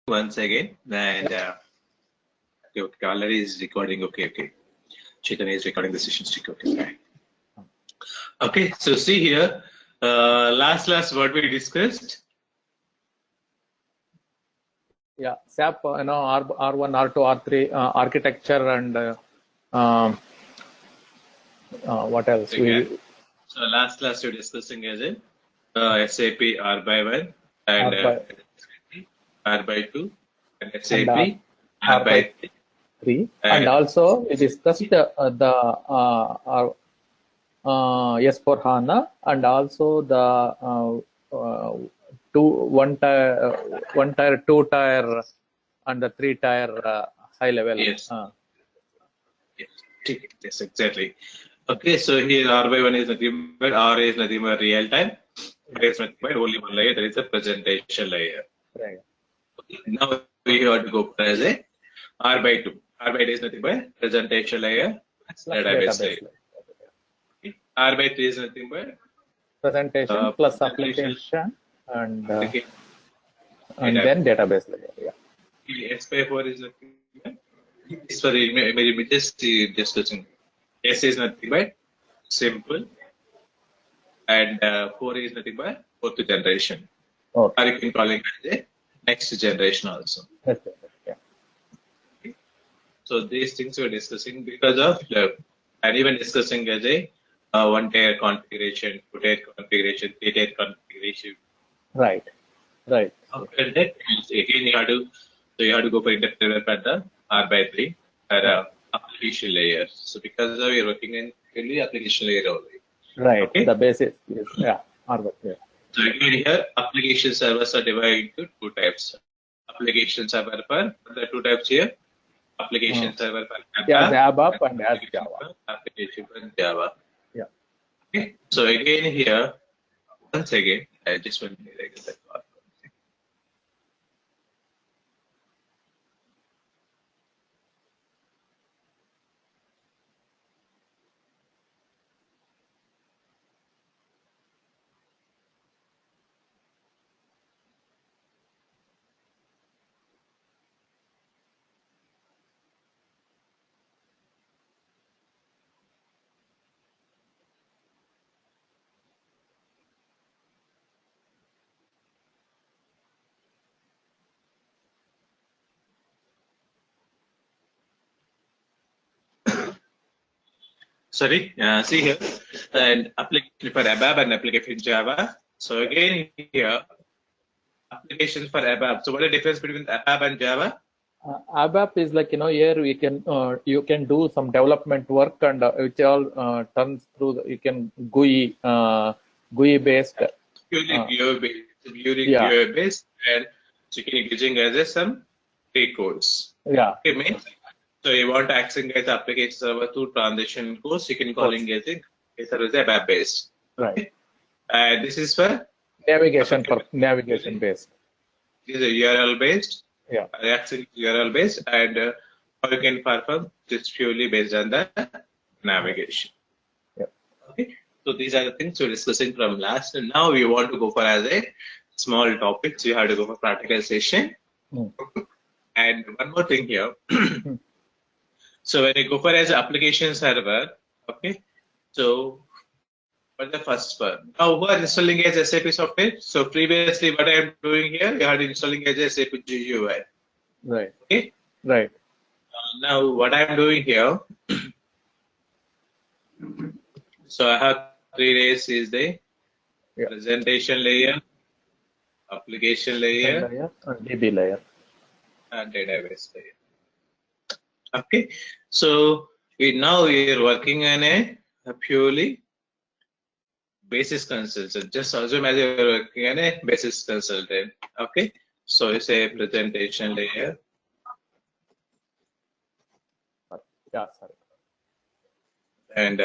once again, and okay, already is recording. Okay. Chaitanya is recording the session stick. Okay. Okay, so see here, last what we discussed. Yeah, SAP, R1, R2, R3 architecture and what else? So last class we're discussing as in SAP R by 1 and R by 2 and SAP R by 3. And also we discussed the S4 HANA and also the one tier, two tier, and the 3 tier high level. Yes. Yes, exactly. Okay, so here R by 1 is nothing but R is nothing but real time. R is nothing but only one layer, that is a presentation layer. Right. Okay. Now we have to go for as a R by 2. R by 2 is nothing but presentation layer, database layer. Okay. R by 3 is nothing but presentation plus application and then database layer. Yeah. S by 4 is nothing but this for images discussing. S is nothing but simple, and 4 is nothing but fourth generation. Okay. Or you can call it as a next generation also. Okay. Okay. So these things we're discussing because of and even discussing as a one tier configuration, two tier configuration, three tier configuration. Right. After that, again you have to go for in-depth development at the R by 3 application layer. So because we are working in only application layer only. Right. Okay? The basis is R by 3. So again here application servers are divided into two types. Application server for the two types here. Application server for ABAP and as Java. Application for Java. Yeah. Okay. So again here, once again, I just want to make that part. Sorry, see here, and application for ABAP and application Java. So again here, application for ABAP. So what is the difference between ABAP and Java? ABAP is like, here we can you can do some development work and which all turns through you can GUI based. GUI based, and so you can using as some T codes. Yeah. Okay, means so you want to access the application server through transition codes, you can call it as ABAP based. Right. And this is for navigation based. This is a URL based. Yeah. Accessing URL based, and how you can perform just purely based on the navigation. Yeah. Okay. So these are the things we're discussing from last, and now we want to go for as a small topic. So you have to go for practicalization. And one more thing here. So when you go for as application server, okay. So what the first one? Now who are installing as SAP software? So previously what I am doing here, you are installing as SAP GUI. Right. Okay. Right. Now what I am doing here. So I have 3 layers is the presentation layer, application layer, and DB layer, and database layer. Okay. So we are working on a purely basis consultant. Just assume as you are working on a basis consultant. Okay. So it's a presentation layer. Yeah, sorry. And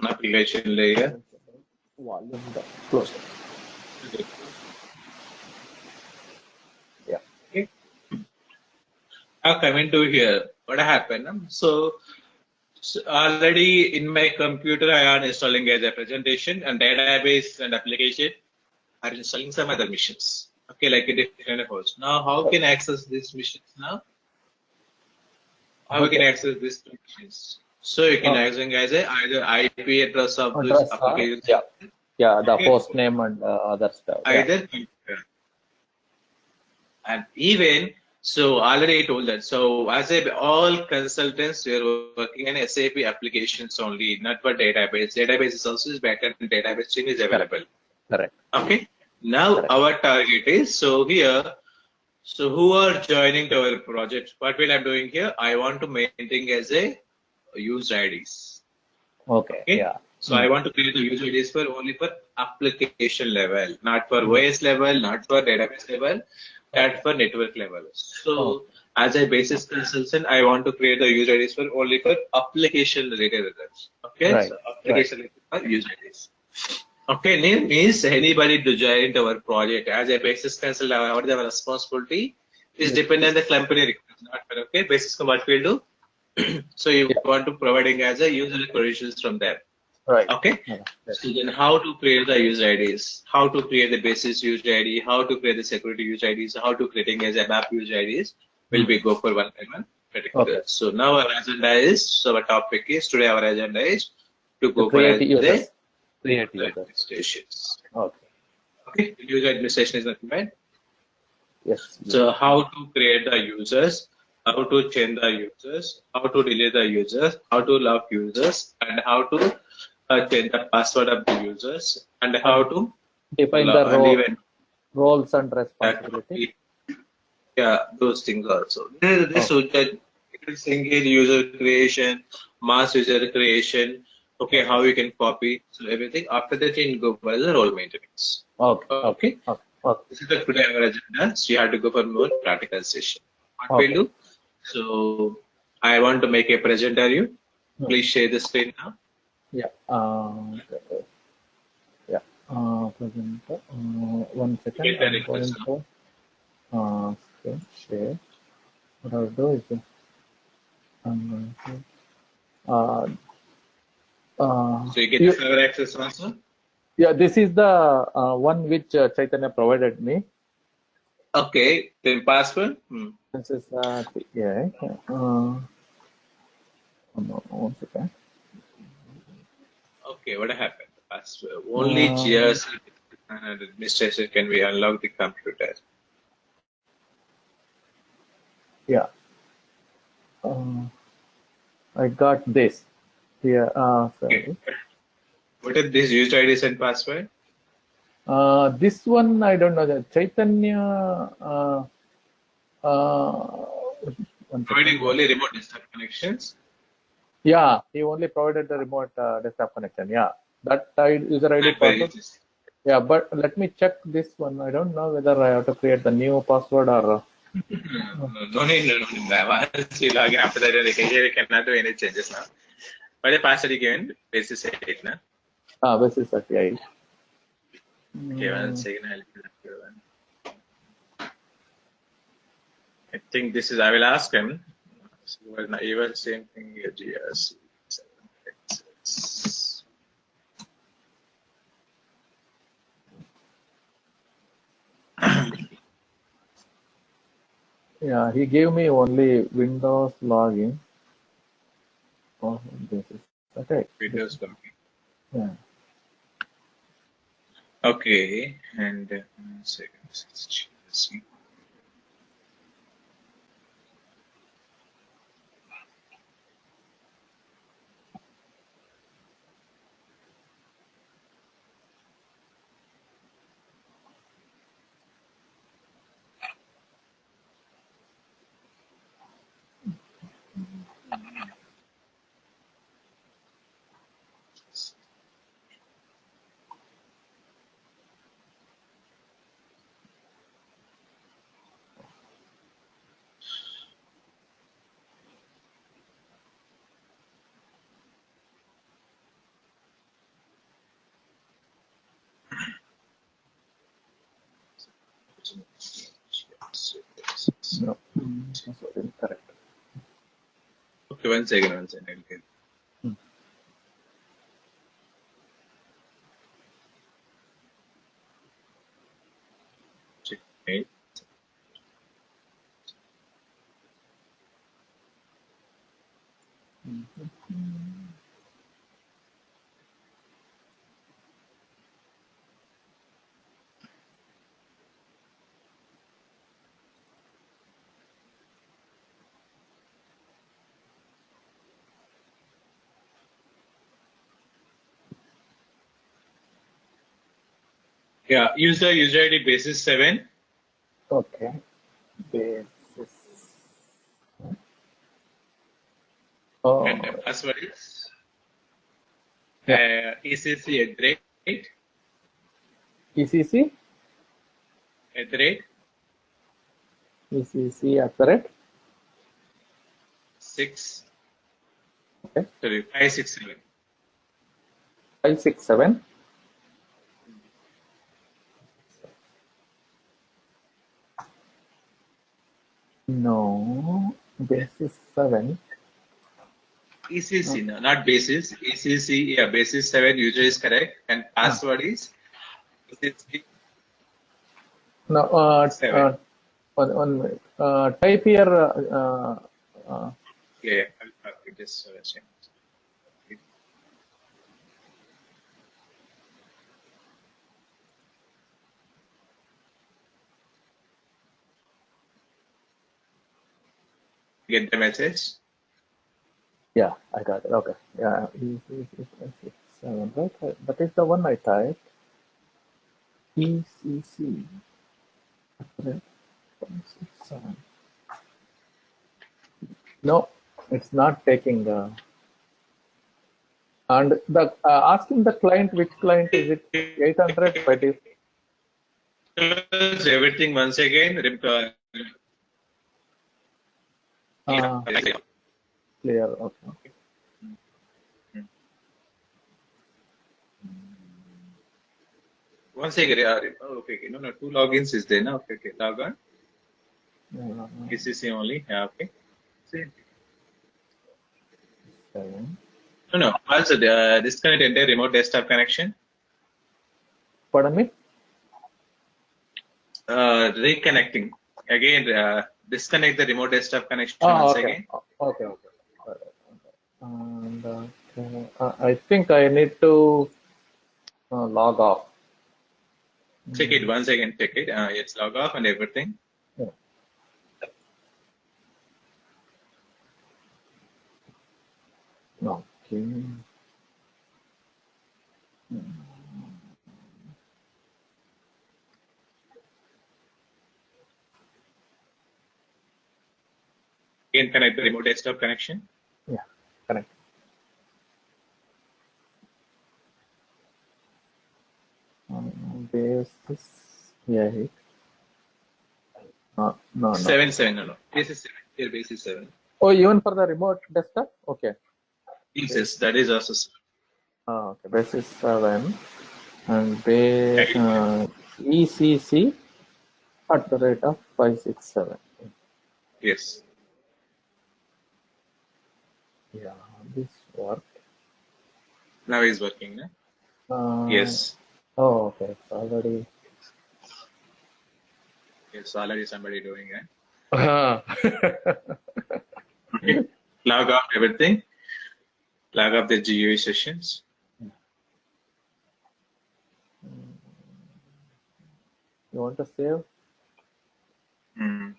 application layer. Volume close. Yeah. Okay. Now coming to here, what happened? So already in my computer I am installing as a presentation, and database and application are installing some other missions. Okay, like a different host. Now, how can I access these machines now? How we can access these machines? So you can access as a either IP address of this Address, application. yeah, the Okay. host name and other stuff. Either computer. And even so, already I told that. So as all consultants, we are working on SAP applications only, not for database. Database is also better than database team is available. Correct. Okay. Now our target is so here. So who are joining to our project? What will I'm doing here? I want to maintain as a user IDs. Okay. Yeah. So I want to create the user IDs for only for application level, not for OS level, not for database level, not for network level. So as a basis consultant, I want to create the user IDs for only for application related results. Okay, so application related user IDs. Okay, name means anybody to join our project as a basis consultant. What our responsibility is dependent on the company request. Not for, okay, basis what we'll do. So you want to providing as a user credentials from there. Right. Okay. So then how to create the user IDs, how to create the basis user ID, how to create the security user IDs, how to creating as a map user IDs will be go for one by one. Okay. So now our agenda is, so our topic is, today our agenda is to go for the create administrations. Okay. Okay. User administration is nothing bad. Yes. So how to create the users, how to change the users, how to delete the users, how to lock users, and how to change the password of the users, and how to define the roles and responsibilities. Yeah, those things also. This is engage user creation, mass user creation. Okay, how you can copy, so everything. After that, you can go for the role maintenance. Okay. This is the today our agenda. So you have to go for more practical session. What we'll do? So I want to make a presenter. Please share the screen now. Yeah. Presenter. One second. I'm going to screen share. What I'll do is I'm going to. So you get the server access also. Yeah, this is the one which Chaitanya provided me. Okay, then password. This is yeah. One second. Okay, what happened? Password. Only GRC and administration can be unlock the computer. Yeah. I got this. Yeah. Sorry. What is this user IDs and password? This one I don't know. That Chaitanya. Providing only remote desktop connections. Yeah, he only provided the remote desktop connection. Yeah, that user ID password. Yeah, but let me check this one. I don't know whether I have to create the new password or. No need. Once you log in after that, you cannot do any changes now. But the password again, basis 8 na. Basis 38. Okay, one second. I think this is. I will ask him. So even same thing here. GRC. Yeah, he gave me only Windows login. Oh, this is okay. Windows login. Yeah. Okay, and one second. GRC. No, password incorrect. Okay, one second. Okay. Yeah, user ID basis 7. Okay. Basis. Oh, And the password is yeah. ECC ECC? ECC at the rate? 6, Okay. sorry, 567. 567. No. Basis 7. ECC, no, not basis. ECC, yeah, basis 7 user is correct. And password is ECC No, 7. one minute. Type here. Yeah, I'll just change. Get the message. Yeah, I got it. Okay. Yeah, ECC 7, right? That is the one I typed. ECC. Right. 567. No, it's not taking the. And the asking the client, which client is it? 800 by this. Everything once again. Clear. Okay. Once again, okay, no, two logins is there, no? Okay, log on. ECC only, yeah, okay. See. 7. No. Also, disconnect entire remote desktop connection. Pardon me? Reconnecting. Again, disconnect the remote desktop connection once Okay. again. Okay. And I think I need to log off. Check it once again, check it. It's log off and everything. Yeah. Okay. Again, connect the remote desktop connection. Yeah, correct. Basis. Yeah. No. 7, no. Basis 7. Here, basis 7. Oh, even for the remote desktop? Okay. Yes, that is also. Okay. Basis 7 and ECC at the rate of 567. Yes. Yeah, this worked. Now it's working, no? Yes. Oh, okay. It's already. Yes, already somebody doing it. Okay. Log off everything. Log off the GUI sessions. You want to save? Mm.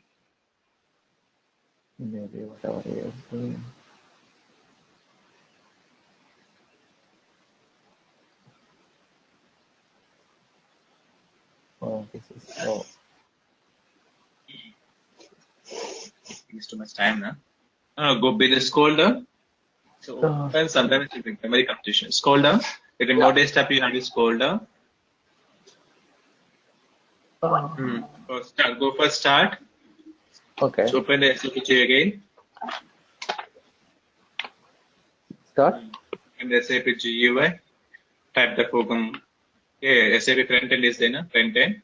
Maybe whatever he is doing. Oh, this is slow. It's too much time now. Go below, scroll down. So open, sometimes it's memory competition. Scroll down. The remote desktop you have to scroll down. First start. Go for start. Okay. So open the SAP GUI again. Start. And the SAP GUI. Type the program. Yeah, SAP front end is there, no? Front end.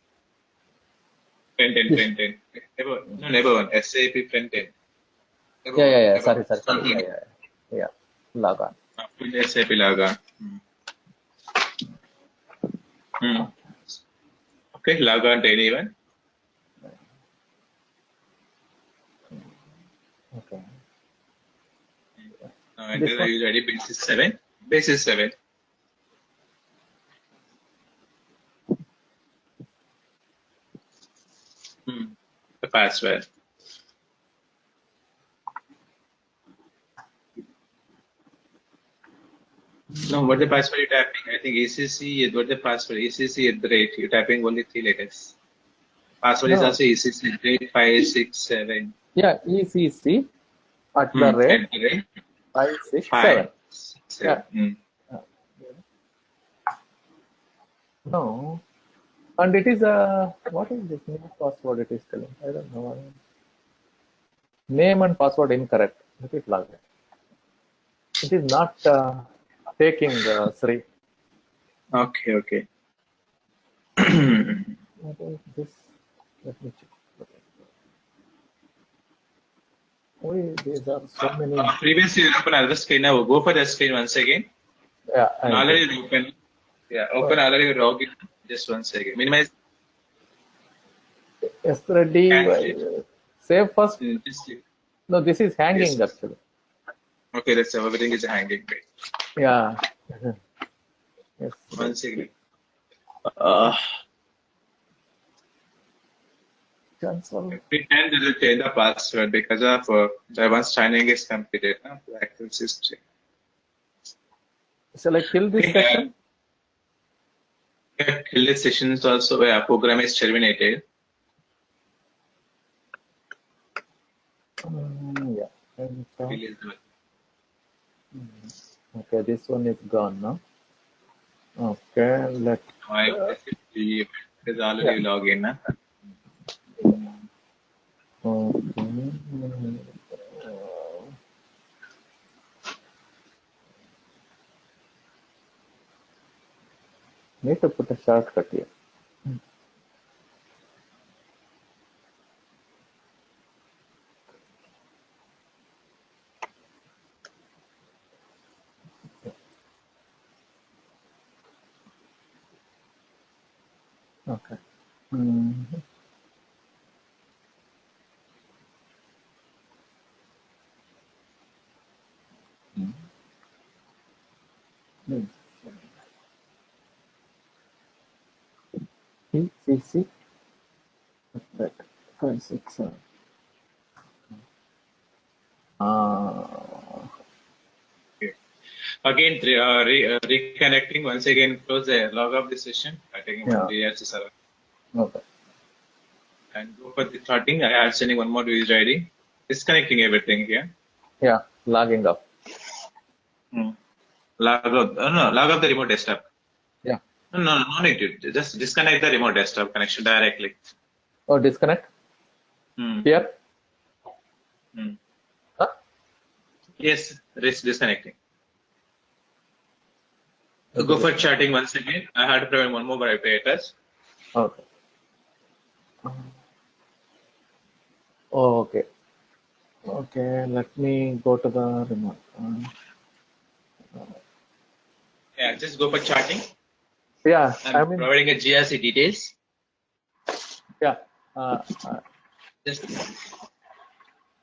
Never one. SAP front end. Yeah. Sorry. Yeah. Log on. SAP log on. Okay, log on to anyone. Okay. Enter the user ID, basis 7. Basis 7. The password. No, what the password you're typing? I think ECC, what the password? ECC at the rate. You're typing only 3 letters. Password is also ECC at the rate 567. Yeah, ECC at the rate 567. Yeah. No. And it is a, what is this new password it is telling? I don't know. Name and password incorrect. Let it log in. It is not taking Sri. Okay. What is this? Let me check. Oh, these are so many. Previously, you open another screen. Now go for the screen once again. Yeah. Already open. Yeah, open already login. Just once again. Minimize. Yesterday, save first. No, this is hanging actually. Okay, that's everything is hanging. Yeah. Yes. One second. Cancel. Every time they will change the password because of the once signing is completed. Access history. Shall I kill this session? Kill this session is also where program is terminated. Yeah. Okay, this one is gone now. Okay, let's. Is already login. Okay. Need to put a shortcut here. Okay. ECC. Right. 567. Again, reconnecting once again. Close the log of the session. Taking one DHC server. Okay. And go for the starting. I am sending one more user ID. Disconnecting everything here. Yeah, logging up. Log out the remote desktop. Yeah. No need to. Just disconnect the remote desktop connection directly. Oh, disconnect? Here? Huh? Yes, it's disconnecting. Go for chatting once again. I had to prevent one more by apparatus. Okay. Okay. Okay, let me go to the remote. Yeah, just go for chatting. Yeah, I'm providing a GRC details. Yeah. Just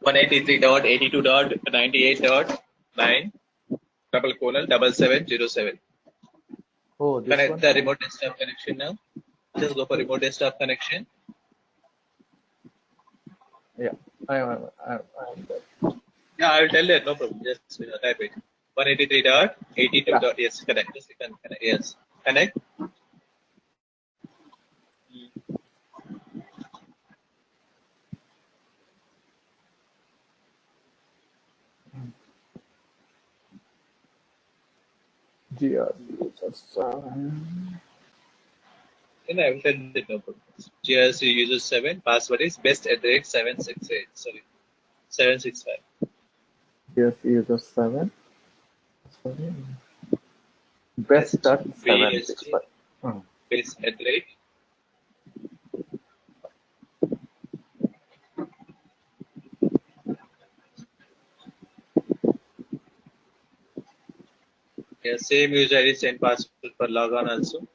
183.82.98.9 :7707. Oh, this Connect one? the remote desktop connection now. Just go for remote desktop connection. Yeah, I'm there. Yeah, I will tell you. No problem. Just type it. 183.82. Yes, connect. Just connect. Yes, connect. Then I will tell you. No problem. GRC user 7. Password is best@768. Sorry, 765. GRC user 7. Best.765. Best@. Yeah, same user ID, same password for logon also.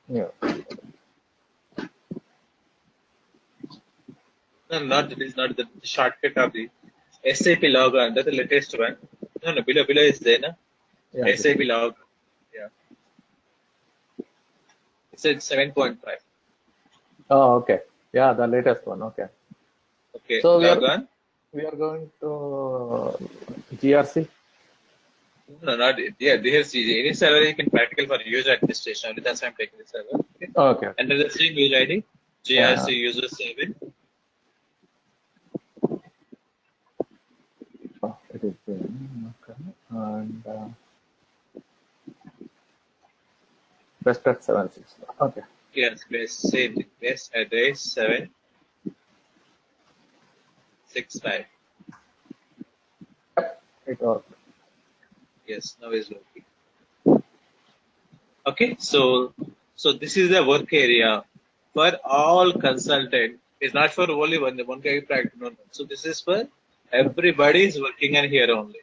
Yeah. No, not this is not the shortcut of the SAP logon. That's the latest one. No, below is there, na? Yeah. SAP log. Yeah. It said 7.5. Oh, okay. Yeah, the latest one. Okay. Okay, So log on. we are going to GRC. No, not it. Yeah, here's any server you can practical for user administration. Only that's why I'm taking the server. Okay. Okay. Enter the same user ID, Yeah. GRC user 7. Oh, it is okay. And best at 7.6. Okay. Yes, same thing. Best address 765. Yep. It worked. Yes, now it's working. Okay, so this is the work area for all consultant. It's not for only one guy practice. No. So this is for everybody is working on here only.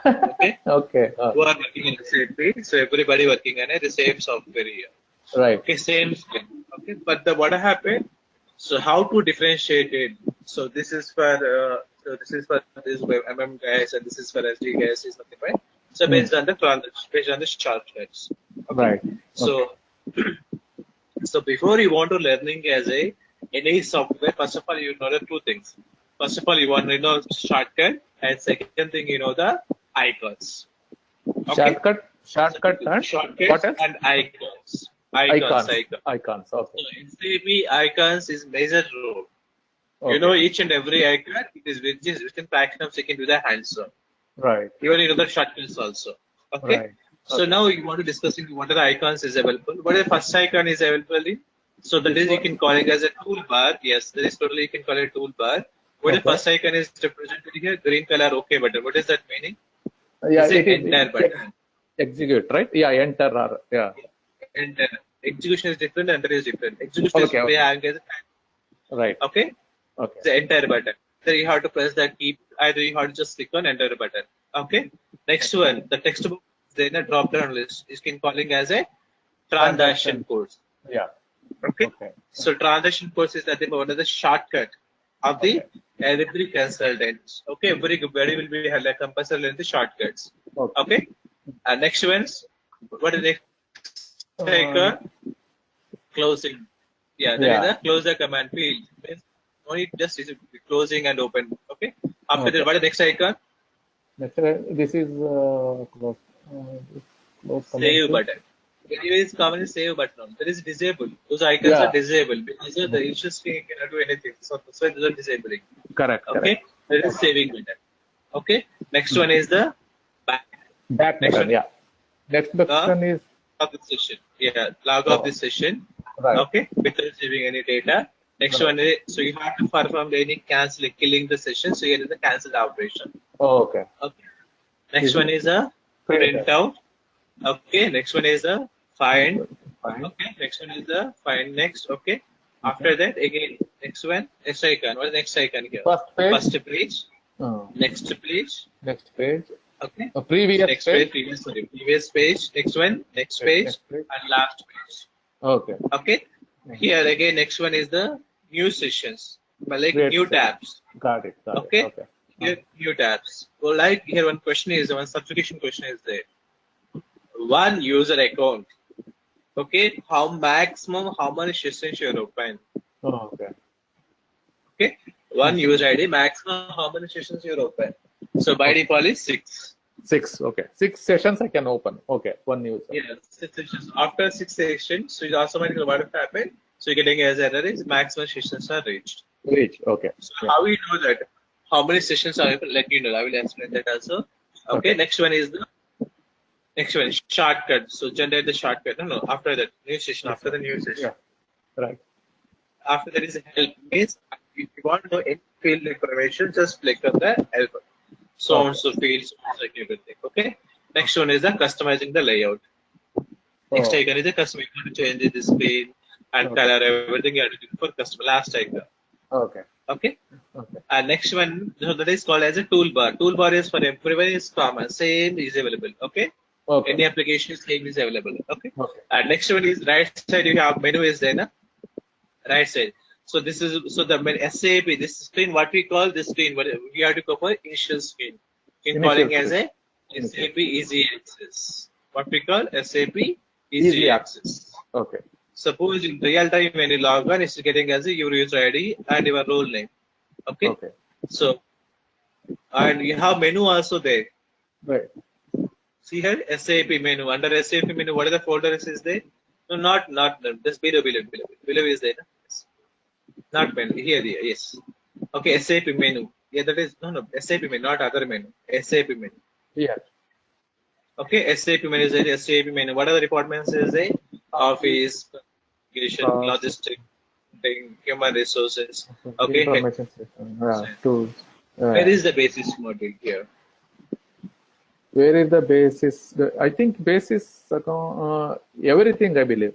Okay. Okay. Who are working in the same page, so everybody working on the same software here. Right. Okay, same screen. Okay, but what happened? So how to differentiate it? So this is for this MM guys, and this is for SD guys. Is nothing, right? So based on the shortcuts. Okay. Right. So so before you want to learning as any software, first of all you know the two things. First of all you want to know shortcut, and second thing you know the icons. Okay? Shortcut and Shortcuts what else? and icons. Icons. Okay. So SAP icons is major role. Okay. You know each and every icon it is within fraction of second with the hands on. Right. Even you know the shortcuts also. Okay. Right. So now you want to discussing what are the icons is available. What is the first icon is available in? So that is you can call it as a toolbar. Yes, that is totally you can call it toolbar. What the first icon is represented here? Green color OK button. What is that meaning? Yeah, it is enter button. Execute, right? Yeah, enter or yeah. Enter. Execution is different, enter is different. Execution is right. Okay. Okay. The enter button. So you have to press that key. Either you have to just click on enter button. Okay. Next one, the text box. Then a drop down list is calling as a transaction codes. Yeah. Okay. So transaction codes is that one of the shortcut of the every consultants. Okay. Everybody will be like compulsory in the shortcuts. Okay. Next ones. What is the next closing? Yeah. There is a closer command field. Only just is closing and open. Okay. After that, what is the next icon? This is close save button. Anyway, it's common save button. That is disabled. Those icons are disabled because the issue screen cannot do anything. So those are disabling. Correct. Okay. That is saving button. Okay. Next one is the back. Back button. Yeah. Next button is of the session. Yeah. Log off the session. Right. Okay. Without saving any data. Next one is so you have to perform any canceling, killing the session. So here is the cancel operation. Okay. Next one is a print out. Okay. Next one is a find. Okay. Next one is the find next. Okay. After that, again, next one, next icon. What is the next icon here? First page. First page. Next page. Next page. Okay. Previous next page. Previous page. Next one. Next page. And last page. Okay. Okay. Here again, next one is the new sessions. But like new tabs. Got it. Okay. Here, new tabs. Well, like here, one substitution question is there. One user account. Okay. How many sessions you open? Okay. One user ID, maximum how many sessions you open? So by default is 6. 6. Okay. 6 sessions I can open. Okay. One user. Yeah. 6 sessions. After 6 sessions, so it automatically what will happen? So you're getting as error is maximum sessions are reached. Okay. So how we know that? How many sessions are able? Let you know. I will explain that also. Okay. Next one is shortcut. So generate the shortcut. No. After that new session. After the new session. Yeah. Right. After that is help. Means if you want to know any field information, just click on the help. So and so fields, like everything. Okay. Next one is the customizing the layout. Next icon is the custom. You want to change the screen and color, everything you have to do for customer. Last icon. Okay. And next one, so that is called as a toolbar. Toolbar is for everyone is common. Same is available. Okay. Any application same is available. Okay. And next one is right side. You have menu is there, na? Right side. So this is the SAP. This screen, what we call this screen, what we have to go for initial screen. In calling as a SAP Easy Access. What we call SAP Easy Easy Access. Okay. Suppose in real time when you log on, it's getting as your user ID and your role name. Okay. Okay. So, and you have menu also there. Right. See here, SAP menu. Under SAP menu, what are the folders is there? No, not just below is there. Yes. Not menu. Here, yes. Okay, SAP menu. Yeah, that is no SAP menu, not other menu. SAP menu. Yeah. Okay, SAP menu is there. SAP menu. What are the departments is there? Office, communication, logistics, human resources. Okay. Information system. Yeah. Tools. Where is the basis module here? Where is the basis? I think basis everything, I believe.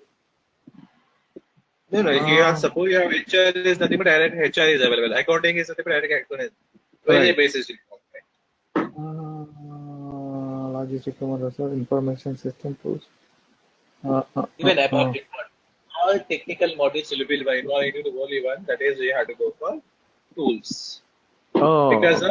No. Here, suppose you have HR is nothing but direct HR is available. Accounting is nothing but direct accounting. Where is the basis? Logistic information system tools. Even about all technical modules will be involved into only one. That is, you have to go for tools. Because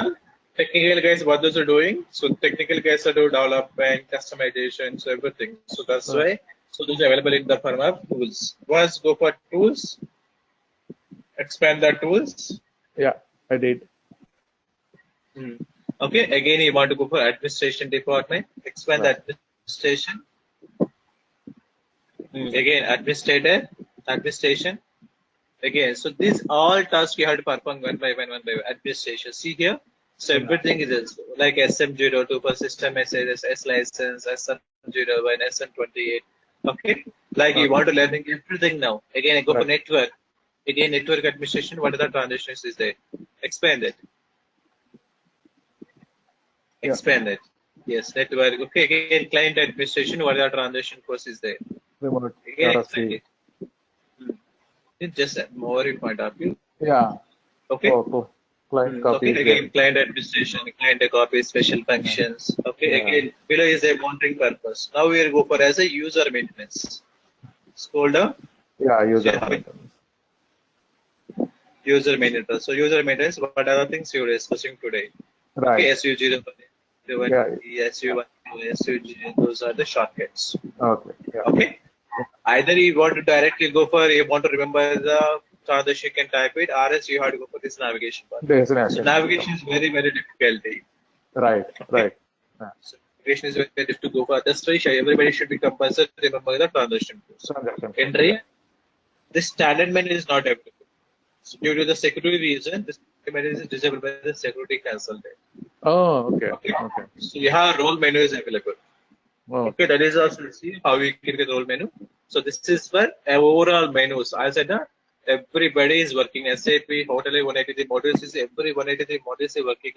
technical guys, what those are doing? So technical guys are doing development, customization, so everything. So that's why. So those are available in the form of tools. Once go for tools, expand the tools. Yeah, I did. Okay, again you want to go for administration department, expand the administration. Again, administration. Again, so these all tasks you have to perform one by one administration. See here, so everything is like SM02 for system SAS, S license, SM01, SM28. Okay, like you want to learn everything now. Again, I go for network. Again, network administration. What are the transitions is there? Expand it. Expand it. Yes, network. Okay, again, client administration. What are the transition courses there? Remote. Again, expand it. It's just more in point of view. Yeah. Okay. Cool. Client copy. Okay, again, client administration, client copy, special functions. Okay, again, below is a monitoring purpose. Now we will go for as a user maintenance. Scroll down. Yeah, user maintenance. User maintenance. So user maintenance, what are the things you are discussing today? Right. Okay, SU01, SU1, SU10, those are the shortcuts. Okay. Yeah. Okay. Either you want to directly go for, you want to remember the transition, you can type it, or else you have to go for this navigation part. So navigation is very, very difficult. Right. Right. So navigation is very, very difficult to go for. That's why everybody should be compulsory to remember the transition. Entry. This standard menu is not available. So due to the security reason, this menu is disabled by the security consultant. Oh, okay. So you have role menu is available. Okay, that is also see how we create the role menu. So this is for overall menus. I said that everybody is working SAP Hotel 183 modules is every 183 modules is working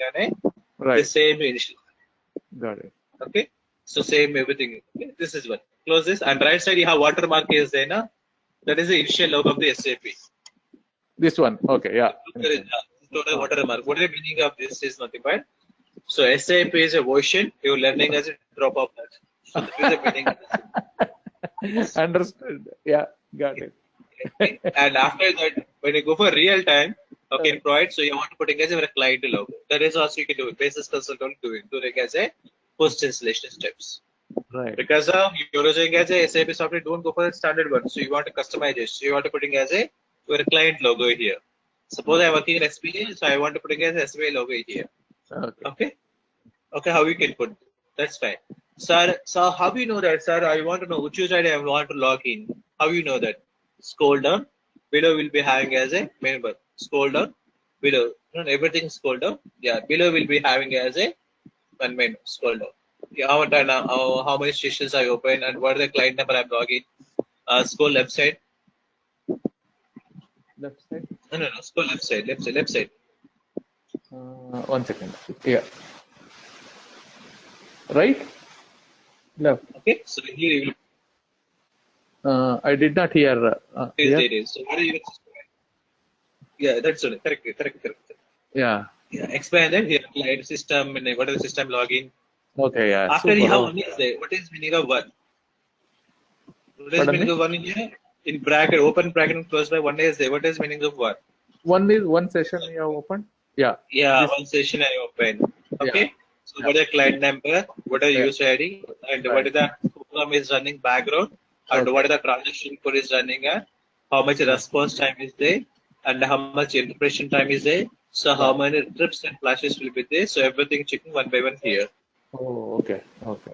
on the same initial. Got it. Okay, so same everything. Okay? This is one. Close this and right side you have watermark is there. Na? That is the initial logo of the SAP. This one. Okay, yeah. Total watermark. What is the meaning of this is nothing but. So SAP is a version. You're learning as a drop of that. So this is the meaning of this. Understood. Yeah, got it. And after that, when you go for real time, okay, in Proid, so you want to put it as a client logo. That is also you can do it. Basis consultant doing as a post installation steps. Right. Because you're using as a SAP software, don't go for the standard one. So you want to customize it. So you want to put it as a your client logo here. Suppose I'm working in SPA, so I want to put it as a SPA logo here. Okay. How you can put? That's fine. Sir, so how do you know that, sir? I want to know which user ID I want to log in. How you know that? Scroll down. Below will be having as a menu bar. Scroll down. Below, everything scroll down. Yeah, below will be having as a one menu. Scroll down. Yeah, how many stations I open and what is the client number I'm logging. Scroll left side. Left side? No. Scroll left side. 1 second. Yeah. Right? Left. Okay. So here you will. I did not hear. It is. So what are you? Yeah, that's it. Correct. Yeah. Expand it here. Client system and what is the system login? Okay. Yeah. After you have one is there. What is meaning of one? What is meaning of one in here? In bracket, open bracket and close by one is there. What is meaning of one? One is one session you have opened. Yeah. Yeah, one session I open. Okay. Yeah. So what is the client number, what is the user ID, and what is the program is running background, and what is the transaction code is running at, how much response time is there, and how much interpretation time is there. So how many trips and flashes will be there. So everything checking one by one here. Oh, okay. Okay.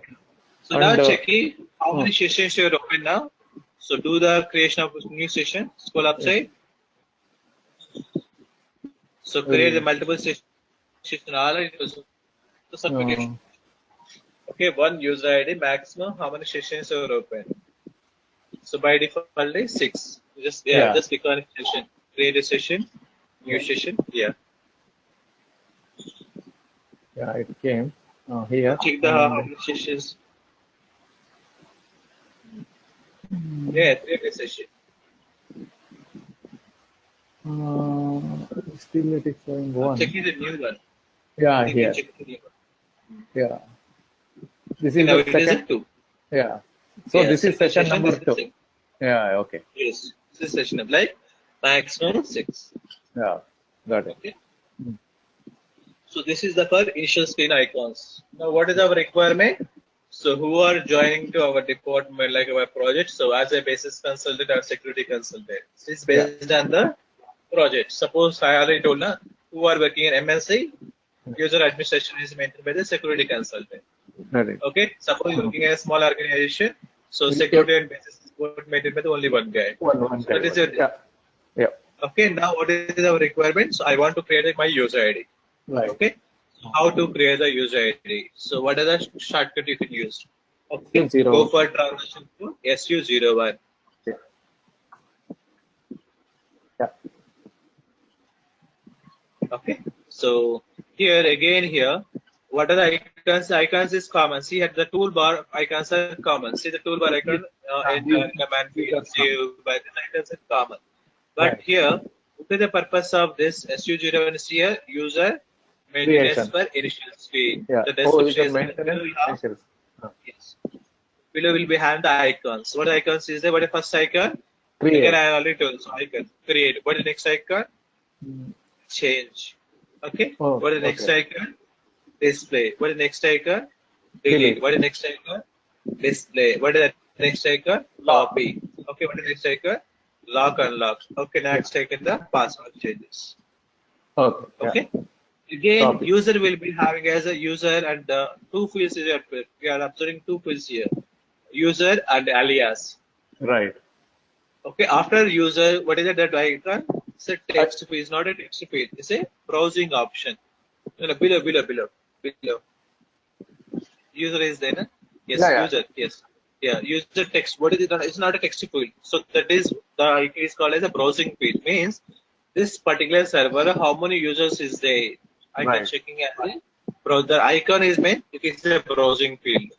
So now checking how many sessions you are open now. So do the creation of new session. Scroll upside. So create the multiple sessions. All it was the certification. Okay, one user ID maximum. How many sessions are open? So by default is 6. Just just click on session. Create a session. New session. Yeah. Yeah, it came here. Check the how many sessions. Yeah, create a session. Still it is showing one. Checking the new one. Yeah, here. Yeah. This is the second. 2. Yeah. So this is session number 2. Yeah, okay. Yes. This is session number like maximum 6. Yeah, got it. Okay. So this is the for initial screen icons. Now what is our requirement? So who are joining to our department, like our project? So as a basis consultant or security consultant, this is based on the project. Suppose I already told na, who are working in MNC, user administration is maintained by the security consultant. Right. Okay. Suppose you're working in a small organization, so security and basis is maintained by the only one guy. One guy. That is your, yeah. Okay. Now what is our requirement? So I want to create my user ID. Right. Okay. How to create the user ID? So what are the shortcut you can use? Okay. Go for transaction to SU01. Yeah. Yeah. Okay. So here, what are the icons? Icons is common. See at the toolbar, icons are common. See the toolbar icon in command field. By the icons are common. But here, what is the purpose of this SU01 is here? User maintenance for initial screen. Yeah. The description is maintenance. Yes. Below will be having the icons. What icons is there? What is the first icon? Create. Again, I already told you. Icon. Create. What is the next icon? Change. Okay. What is the next icon? Display. What is the next icon? Delete. What is the next icon? Display. What is the next icon? Copy. Okay. What is the next icon? Lock, unlock. Okay. Next icon, the password changes. Okay. Again, user will be having as a user and two fields here. We are observing two fields here. User and alias. Right. Okay. After user, what is it that icon? It's a text field. It's not a text field. It's a browsing option. No, below. User is there, no? Yes, user. Yes. Yeah, user text. What is it? It's not a text field. So that is it is called as a browsing field. Means this particular server, how many users is there? I can checking as the icon is meant. It is a browsing field.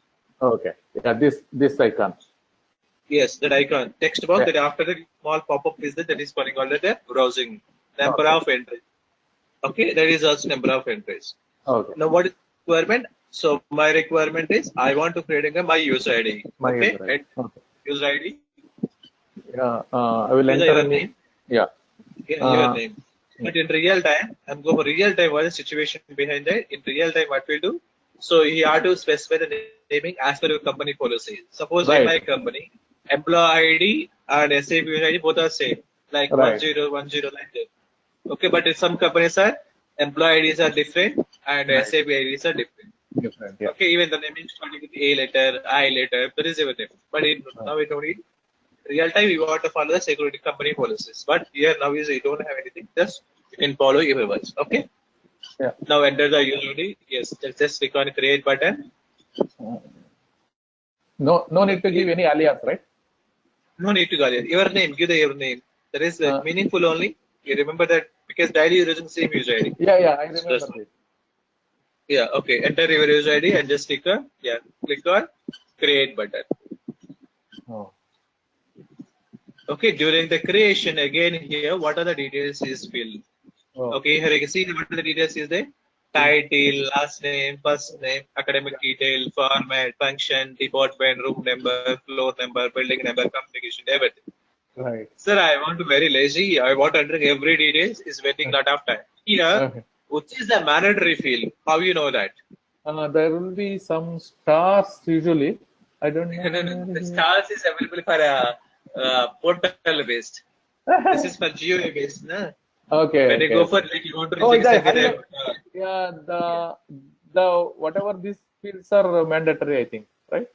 Okay. Yeah, this icon. Yes, that icon. Text box that after the small pop-up is that is calling all the browsing number of entries. Okay, that is also number of entries. Okay. Now what is requirement? So my requirement is I want to create my user ID. User ID. Yeah. I will enter your name. Yeah. Your name. But in real time, I'm going for real time. What is the situation behind that? In real time, what we'll do? So you have to specify the naming as per your company policy. Suppose in my company, employee ID and SAP user ID both are same, like 1010 like that. Okay, but in some companies are employee IDs are different and SAP IDs are different. Yeah. Okay, even the naming starting with A letter, I letter, there is everything. But now we don't need real time. We want to follow the security company policies. But here now we don't have anything. Just you can follow everyone's. Okay. Yeah. Now enter the user ID. Yes, just click on create button. No need to give any alias, right? No need to give your name. Give your name. That is meaningful only. You remember that because daily you're using same user ID. Yeah, I remember this. Yeah, okay. Enter your user ID and just click on create button. Okay, during the creation again here, what are the details is filled? Okay, here you can see what are the details is there. Title, last name, first name, academic detail, format, function, department, room number, floor number, building number, communication, everything. Right. Sir, I want to very lazy. I want to enter every details is wasting lot of time. Here, which is the mandatory field? How you know that? There will be some stars usually. I don't know. No, no, the stars is available for portal based. This is for GUI based, na? Okay, When you okay, go for okay. like you want to Oh, reject the second, highlight. Yeah, the whatever these fields are mandatory, I think, right?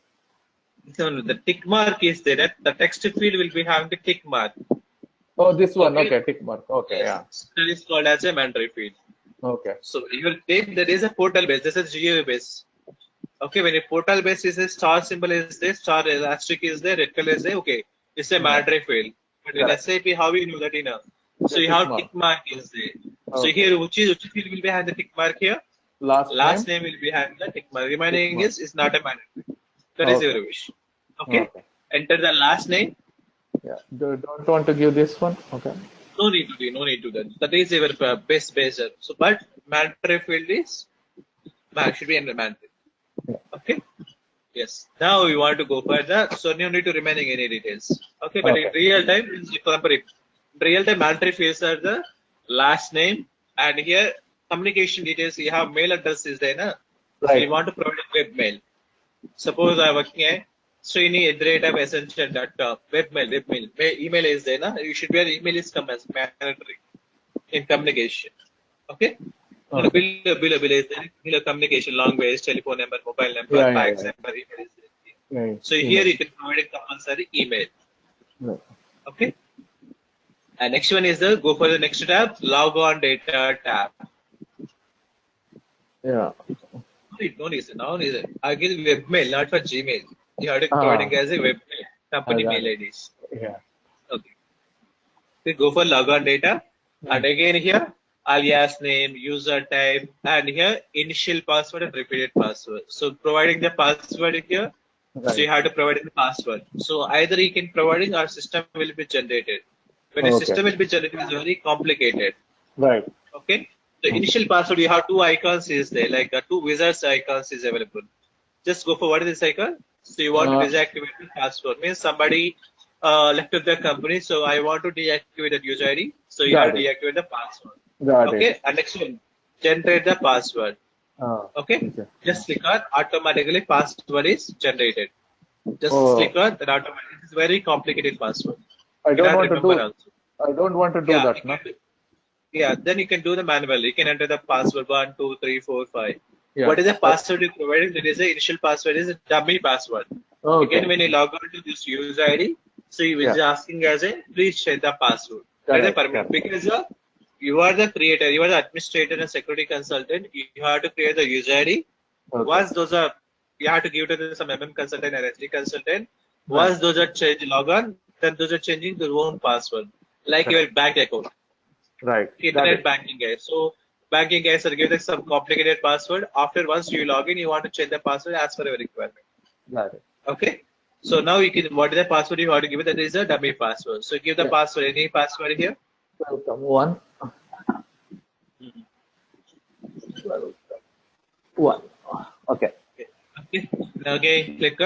so no, the tick mark is there. That the text field will be having the tick mark. Oh, this one. Okay. Okay, tick mark. Okay, Yes, yeah. that is called as a mandatory field. Okay. So you will take there is a portal base. This is GUI base. Okay, when a portal base is a star symbol is there, star asterisk is there, red color is there. Okay, it's a Yeah. mandatory field. But in Correct. SAP, how we know that in a so The you tick have mark. tick mark is there. So Okay. here which field will be having the tick mark here? Last Last name. name will be having the tick mark. Tick Remaining mark. is not a mandatory. That is Okay. your wish. Okay. Okay. Enter the last name. Yeah. Don't want to give this one. Okay. No need to do. No need to do that. That is your best baser. So, but mandatory field is should be in the mandatory. Yeah. Okay. Yes. Now we want to go further. So no need to remaining any details. Okay. But in Okay. real time, in real time mandatory fields are the last name and here communication details. You have mail address is there, na? So you Right. want to provide a web mail. Suppose I'm working at Srini@essential.com. Webmail. Email is there, na? You should be an email is come as mandatory in communication. Okay? And a Okay. bill is there. Bill of communication, long ways, telephone number, mobile number, Yeah. Yeah. fax Yeah. number, email is there. Yeah. So here Email. you can provide a compulsory email. Right. Okay? And next one is the go for the next tab, log on data tab. Yeah. No reason, no reason. Again, webmail, not for Gmail. You have to Ah. providing as a webmail, I company got mail it. IDs. Yeah. Okay. We go for log on data. And Mm. again here, alias name, user type, and here initial password and repeated password. So providing the password here, so Right. you have to provide the password. So either you can providing or system will be generated. When a Okay. system will be generated, it's very complicated. Right. Okay. The Mm. initial password, you have two icons is there, like two wizards icons is available. Just go for what is this icon? So you want to Uh, deactivate the password. Means somebody left of the company, so I want to deactivate that user ID. So you have got to it. deactivate the password. Got it. Okay. And next one, generate the password. Okay. Okay. Just click on automatically password is generated. Just Oh, click on that automatically. It's very complicated password. I You don't cannot want to remember do. also. I don't want to do Yeah, that, no? yeah, then you can do the manual. You can enter the password 1, 2, 3, 4, 5. Yeah. What is the password you provided? There is the initial password is a dummy password. Okay. Again, when you log on to this user ID, so you is Yeah. asking as a please share the password. That is a Correct. permanent Correct. because you are the creator, you are the administrator and security consultant. You have to create the user ID. Okay. Once those are, you have to give to some MM consultant or SD consultant. Right. Once those are changed, log on, then those are changing their own password, like your Correct. bank account. Right. Got Internet it. banking guys. So banking guys are giving some complicated password. After once you log in, you want to change the password as per your requirement. Got it. Okay. So now you can what is the password you want to give it? That is a dummy password. So give the Yeah. password. Any password here? Welcome. One. Welcome. One. Okay. Okay. Okay. Now again click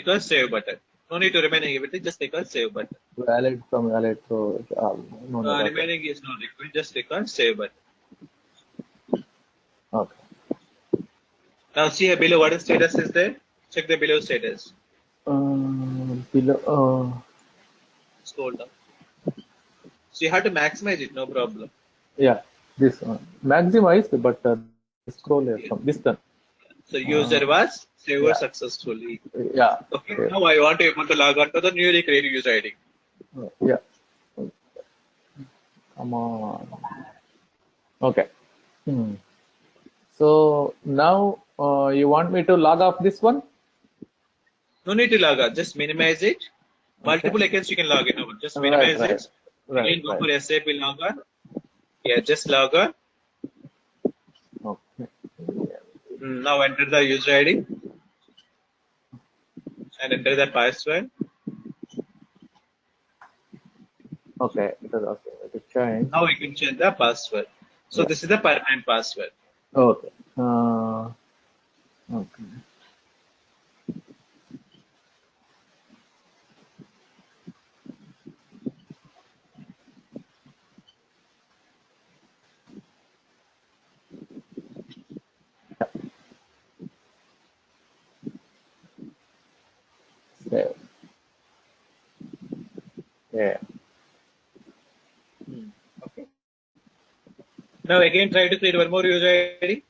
on save button. No need to remain everything. Just click on save button. Valid from valid to no need. Okay. Remaining is not required. Just click on save button. Okay. Now see here below what is status is there. Check the below status. Below. Scroll down. So you have to maximize it. No problem. Yeah. This one maximized, but scroll here Yeah. from this one. So user was saved Yeah. successfully. Yeah. Okay. Okay. Now I want to log on to the newly created user ID. Yeah. Come on. Okay. Hmm. So now you want me to log off this one? No need to log on. Just minimize it. Okay. Multiple accounts you can log in over. Just Right. minimize Right. it. Right. Again go Right. for SAP log on. Yeah, just log on. Okay. Now enter the user ID and enter the password. Okay. It is okay. It is changed. Now we can change the password. So Yeah. this is the permanent password. Okay. Okay. Yeah. Okay. Now again try to create one more user ID.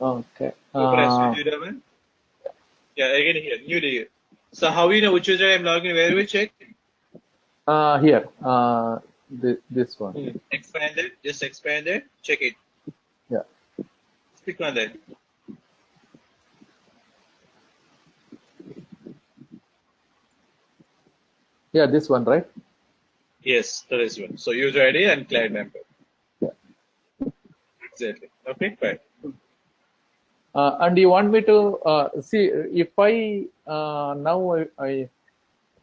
Okay. Go for SU01. Yeah, again here, new layer. So how you know which user I'm logging? Where we check? Here. This one. Expand it. Just expand it. Check it. Yeah. Click on that. Yeah, this one, right? Yes, that is one. So user ID and client number. Yeah. Exactly. Okay, fine. And you want me to see if I now I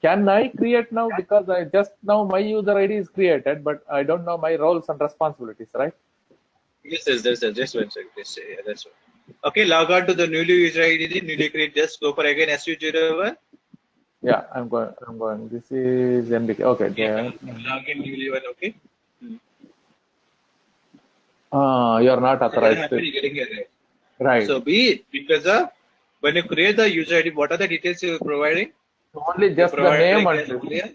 can I create now, because I just now my user ID is created, but I don't know my roles and responsibilities, right? Yes, just one second. Yeah, that's one. Okay, log on to the newly user ID, newly create. Just go for again SU01. Yeah, I'm going. This is MBK. Okay. Yeah, Then, log in newly one. Okay. you are not So then authorized. happen, you're getting it Right. So be because when you create the user ID, what are the details you're providing? Only You're just the name providing and clear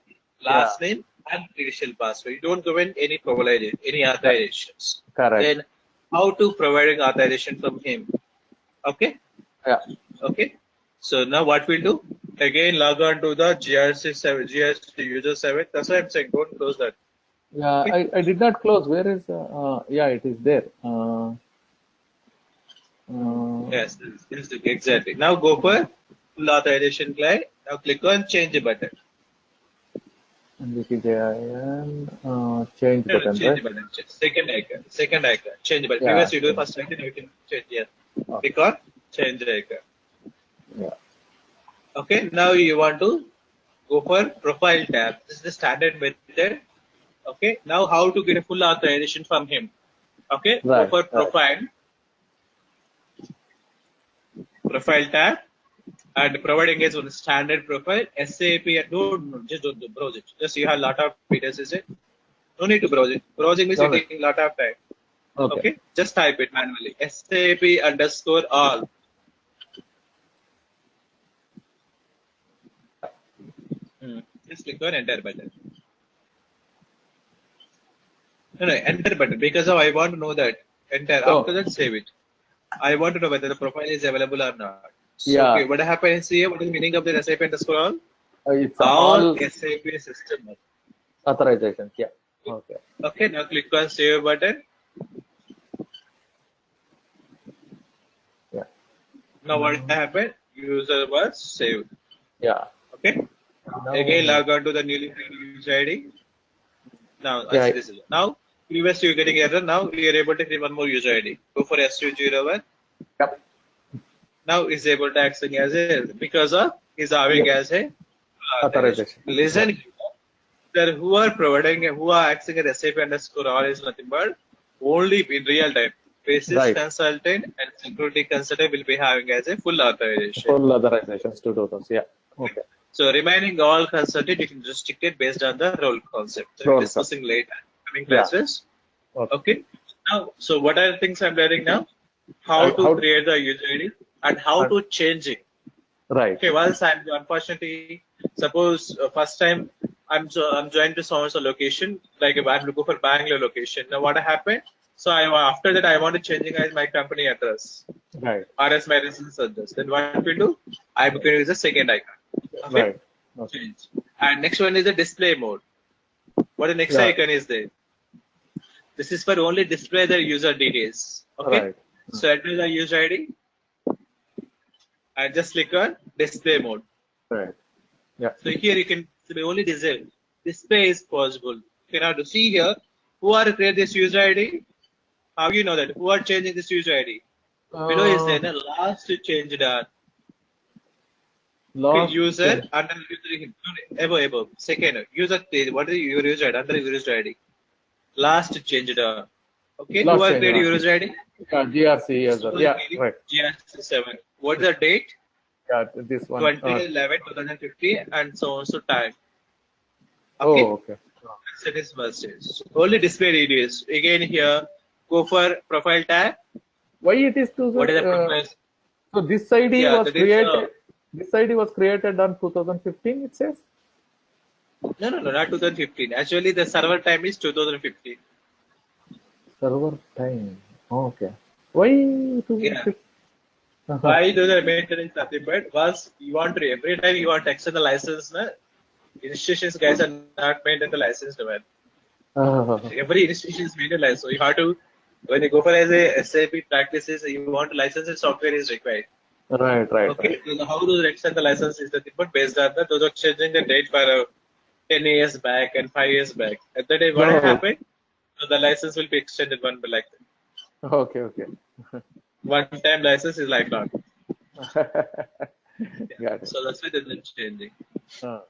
last name and credential password. You don't go in any any authorizations. correct. Then how to providing authorization from him? Okay. Yeah. Okay. So now what we'll do? Again, log on to the GRC7, GRC user 7. That's why I'm saying don't close that. Yeah, Okay. I did not close. Where is? Yeah, it is there. Yes, this is exactly. Now go for full authorization client. Now click on change button. MBKJIN, change No, button, change right? button. Second icon. Second icon. Change button. Yeah. Previous you do first icon, you can change. Yeah. Okay. Click on change icon. Yeah. Okay. Now you want to go for profile tab. This is the standard method. Okay. Now how to get a full authorization from him? Okay. Go Right. for Right. profile. Profile tab. And providing is on the standard profile. SAP. Don't browse it. Just you have a lot of details. Is it? No need to browse it. Browsing means No, you no. taking a lot of time. Okay. Okay, just type it manually. SAP underscore all. Just click on enter button. No, enter button because I want to know that. Enter. Oh. After that, save it. I want to know whether the profile is available or not. So, Yeah. okay, what happens here? What is the meaning of the SAP underscore all? It's All SAP system. authorizations. Yeah. Okay. Okay, now click on save button. Yeah. Now what happened? User was saved. Yeah. Okay. Now, Again, log on to the newly created user ID. Now, yeah. this is now. Previously, you're getting error. Now, we are able to create one more user ID. Go for SU01. Yep. Now, is able to access as a because of is having Yep. as a Authorization. listen. Here, who are providing, who are accessing a SAP underscore all is nothing but only in real time. Basis Right. consultant and security consultant will be having as a full authorization. Full authorizations to do those. Yeah. Okay. So remaining all consultant, you can restrict it based on the role concept. So Role we're discussing later coming Yeah. classes. Okay. Okay. Now, so what are the things I'm learning now? How to create the user ID and how to change it. Right. Okay. Once I'm unfortunately, suppose first time I'm joined to so location, like if I'm looking for Bangalore location. Now what happened? So after that I want to changing as my company address. Right. Or as my residence address. Then what we do? I'm going to use the second icon. Okay. Right. Okay. Change. And next one is the display mode. What the next icon is there? This is for only display the user details. Okay. Right. So enter the user ID and just click on display mode. Right. Yeah. So here you can only disable. Display is possible. Okay, now to see here, who are create this user ID? How you know that? Who are changing this user ID? Below is there the last to change that. Last user under user above second user what is your user ID under user ID last change the okay last who are change created user ID GRC user. Yeah. Right. GRC7 what's the date Yeah. This one. 2011 and so on so time Okay. okay Oh. Okay. set is versus only display details again here go for profile tab Why it is to what is the profile so this ID Yeah, was that is, created. This ID was created on 2015. It says. No, not 2015. Actually, the server time is 2015. Server time. Okay. Why Yeah. 250? Why do the maintenance nothing but was you want to every time you want to extend the license, na, institutions guys are not maintain the license demand. Every institution is maintain license. So you have to when you go for as a SAP practices, you want to license and software is required. Right. Okay. So how do they extend the license is the thing, but based on that, those are changing the date for 10 years back and 5 years back. At that day, what No. happened? So the license will be extended one by like that. Okay. One time license is lifelong. Yeah. Got it. So that's why they're changing. Uh,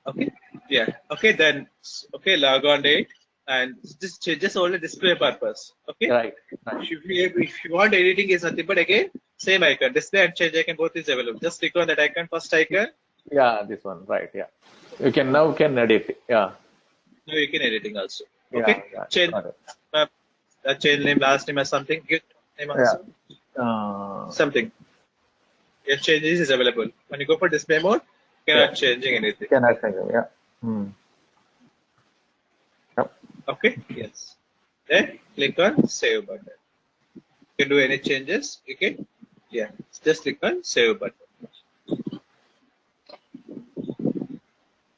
Okay. Yeah. Okay. Then. Okay. Log on date and just only display purpose. Okay. right. If you want editing is nothing but again same icon display and change icon both is available. Just click on that icon first icon. Yeah, this one. Right. Yeah. You can now edit it. Yeah. Now you can editing also. Yeah. Okay. Change Got it. change name last name or something. Give name also. Something. Your changes is available. When you go for display mode, you cannot changing anything. Cannot change it. Yeah. Yep. Okay. Yes. Then click on save button. You can do any changes. Okay. Yeah. Just click on save button.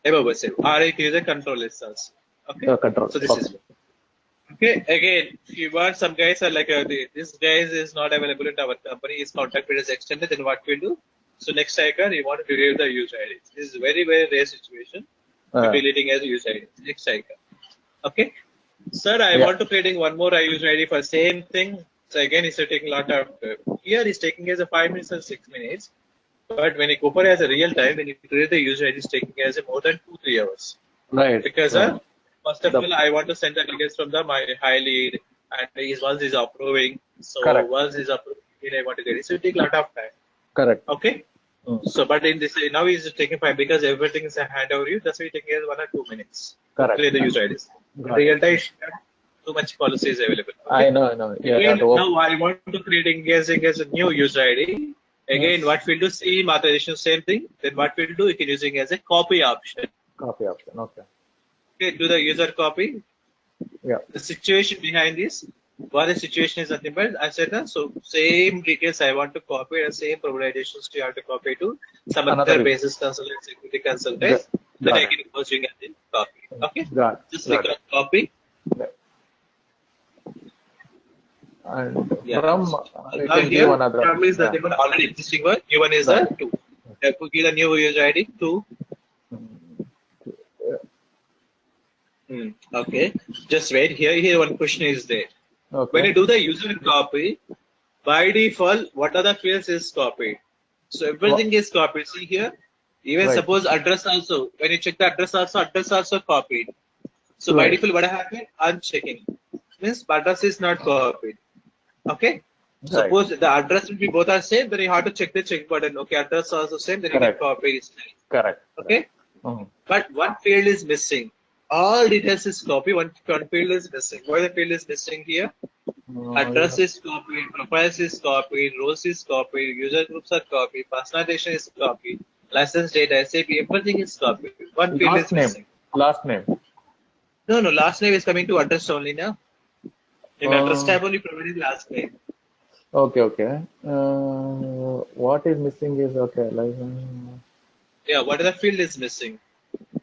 Above save. R8 user control list also. Okay. Control. So this is okay. Again, if you want some guys are like this guys is not available in our company. His contact period is extended. Then what we'll do? So next icon, you want to delete the user ID. This is very rare situation. Deleting as user ID. Next icon. Okay. Sir, I want to creating one more user ID for same thing. So again, it's taking a lot of here it's taking as a 5 minutes or 6 minutes. But when you go for as a real time, when you create the user ID, it's taking as a more than 2-3 hours. Right. Because first of all, I want to send the details from my high lead, and once he's approving. So once he's approving, I want to get it. So it takes a lot of time. Correct. Okay. So, but in this now he's taking 5 because everything is a hand over you. That's why it's taking 1 or 2 minutes. Correct. Create the user IDs. Real time, too much policy is available. Okay? I know. Yeah. Again, now I want to create engaging as a new user ID. Again, what we'll do, same authorization, same thing. Then what we'll do, you can using as a copy option. Copy option. Okay. Okay, do the user copy. Yeah. The situation behind this, what the situation is nothing but I said that. So same details I want to copy and same prioritizations you have to copy to some other basis consultant, security consultant. Then I can go using as a copy. Okay. Just click on copy. Yeah. And yeah. from now here, from is the already existing one. New one is the 2. Give the new user ID 2. Okay. Just wait. Here one question is there. Okay. When you do the user copy, by default, what are the fields is copied? So everything is copied. See here. Even suppose address also. When you check the address also copied. So by default, what happened? I'm checking. Means address is not copied. Okay. Suppose the address will be both are same, then you have to check the check button. Okay, address also same, then you can copy it. Correct. Okay. But one field is missing. All details is copied. One field is missing. Why the field is missing here? Address is copied, profiles is copied, roles is copied, user groups are copied, personalization is copied, license data, SAP, everything is copied. One field is missing. Last name. No, last name is coming to address only now. In address tab only provided last name. Okay. What is missing is yeah, what other field is missing?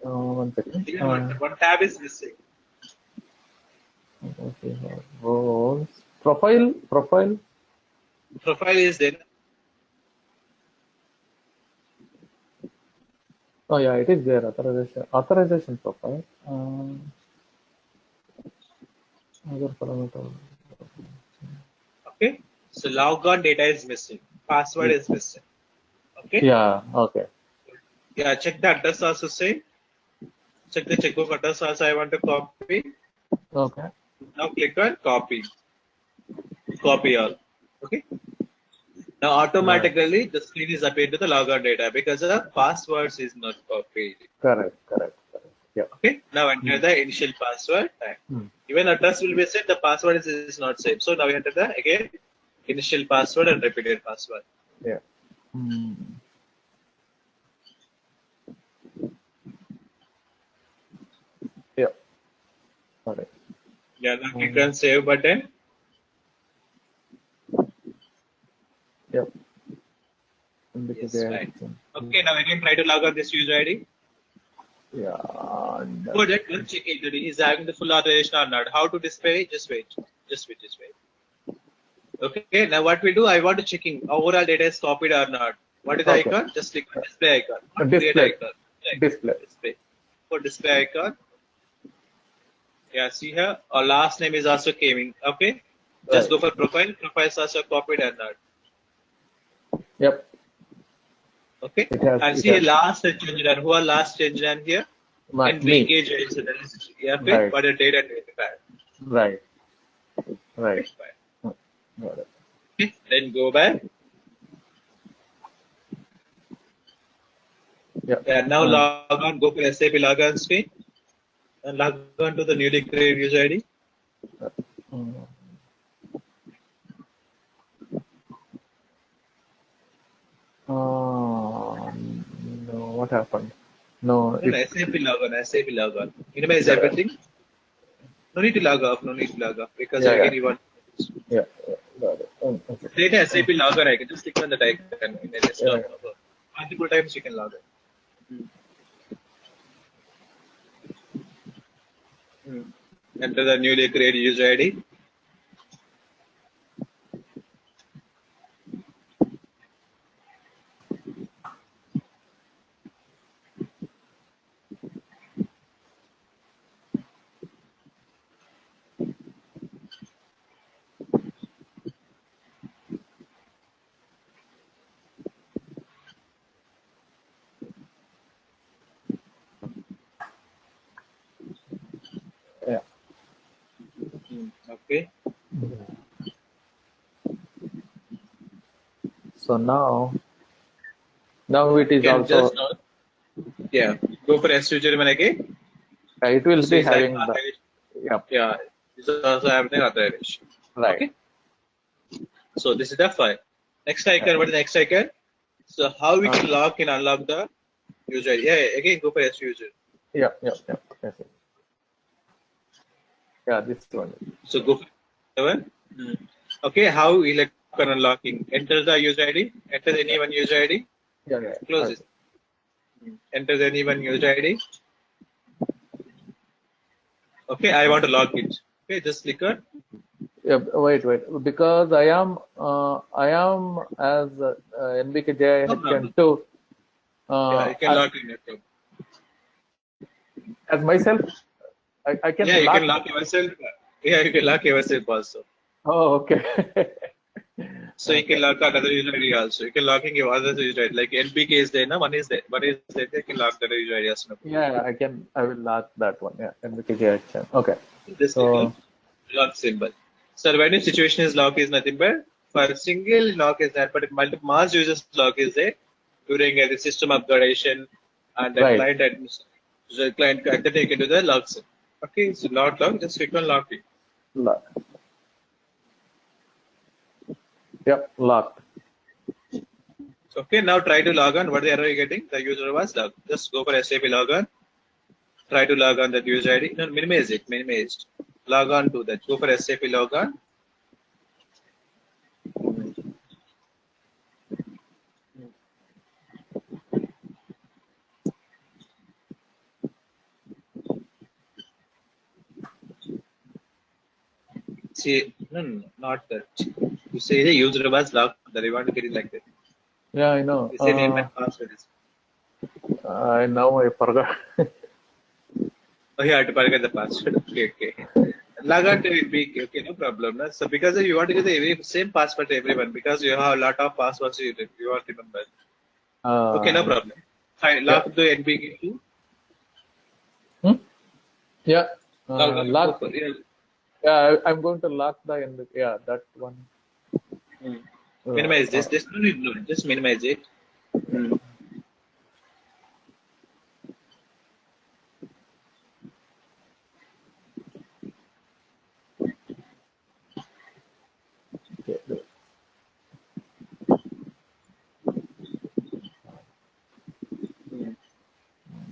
1 second. One tab is missing. Okay. Roles. Profile. Profile is there. Oh yeah, it is there. Authorization profile. Okay. So logon data is missing. Password is missing. Okay. Yeah. Okay. Yeah. Check the address also same. Check the checkbook address also. I want to copy. Okay. Now click on copy. Copy all. Okay. Now automatically the screen is appeared to the logon data because the passwords is not copied. Correct. Yeah. Okay. Now enter the initial password. Even address will be set. The password is not same. So now we enter the again initial password and repeated password. Yeah. Got it. Yeah, now click on save button. Yep. Yes, fine. Okay, now again try to log on this user ID. Yeah. For that, one check it is having the full authorization or not. How to display? Just wait. Just wait. Just wait. Okay, now what we do? I want to checking overall data is copied or not. What is the icon? Just click on display icon. Not create icon. Display. For display icon. Yeah, see here. Our last name is also came in. Okay. Just go for profile. Profile is also copied or not. Yep. Okay. And see last change engineer. Who are last engineer here? And engage so that is okay. But the data type. Right. Right. Got it. Okay. Then go back. Yeah. Now log on. Go for SAP login screen and log on to the newly created user ID. No, what happened? No. SAP logon. SAP logon. Minimize everything. No need to log off. No need to log off because again you want. Yeah. Got it. Okay. Create SAP login icon. Just click on the icon in the desktop. Multiple times you can log in. Enter the newly created user ID. Yeah. Okay. So now it is also. Yeah. Go for SU01 again. It will be having the. Yeah. This is also having authorization. Right. Okay. So this is the file. Next icon. What is the next icon? So how we can lock and unlock the user ID? Yeah. Again, go for SU. Yeah. Yes. Yeah, this one. So go for one. Okay, how we like unlocking? Enter the user ID. Enter any one user ID. Yeah. Close this. Enter any one user ID. Okay, I want to log it. Okay, just click on. Yeah, wait. Because I am as NBKJIHN2. Yeah, you can log in. As myself, I can. Yeah, you can lock yourself. Yeah, you can lock yourself also. Oh, okay. So you can lock another user ID also. You can locking your other user ID. Like NBK is there, no? One is there. You can lock the user ID also. Yeah, I will lock that one. Yeah, NBKJIHN. Okay. This lock symbol. So when the situation is lock is nothing but for a single lock is that, but multiple mass users lock is there during the system upgradation and the client administration. So the client then you can do the lock symbol. Okay, so lock, just click on lock it. Lock. Yep, locked. Okay, now try to log on. What the error you getting? The user was logged. Just go for SAP login. Try to log on that user ID. No, minimize it. Minimized. Log on to that. Go for SAP login. See, no, not that. You say the user was logged. That you want to get it like that. Yeah, I know. You say name and password. Now I forgot. Oh, you have to forget the password. Okay. Log on to it. Okay, no problem. No? So because you want to get the same password to everyone because you have a lot of passwords you want to remember. Okay, no problem. Lock the NBK too. Yeah. Lock. Yeah, I'm going to lock the NBK. Yeah, that one. Minimize this. Just no need to just minimize it.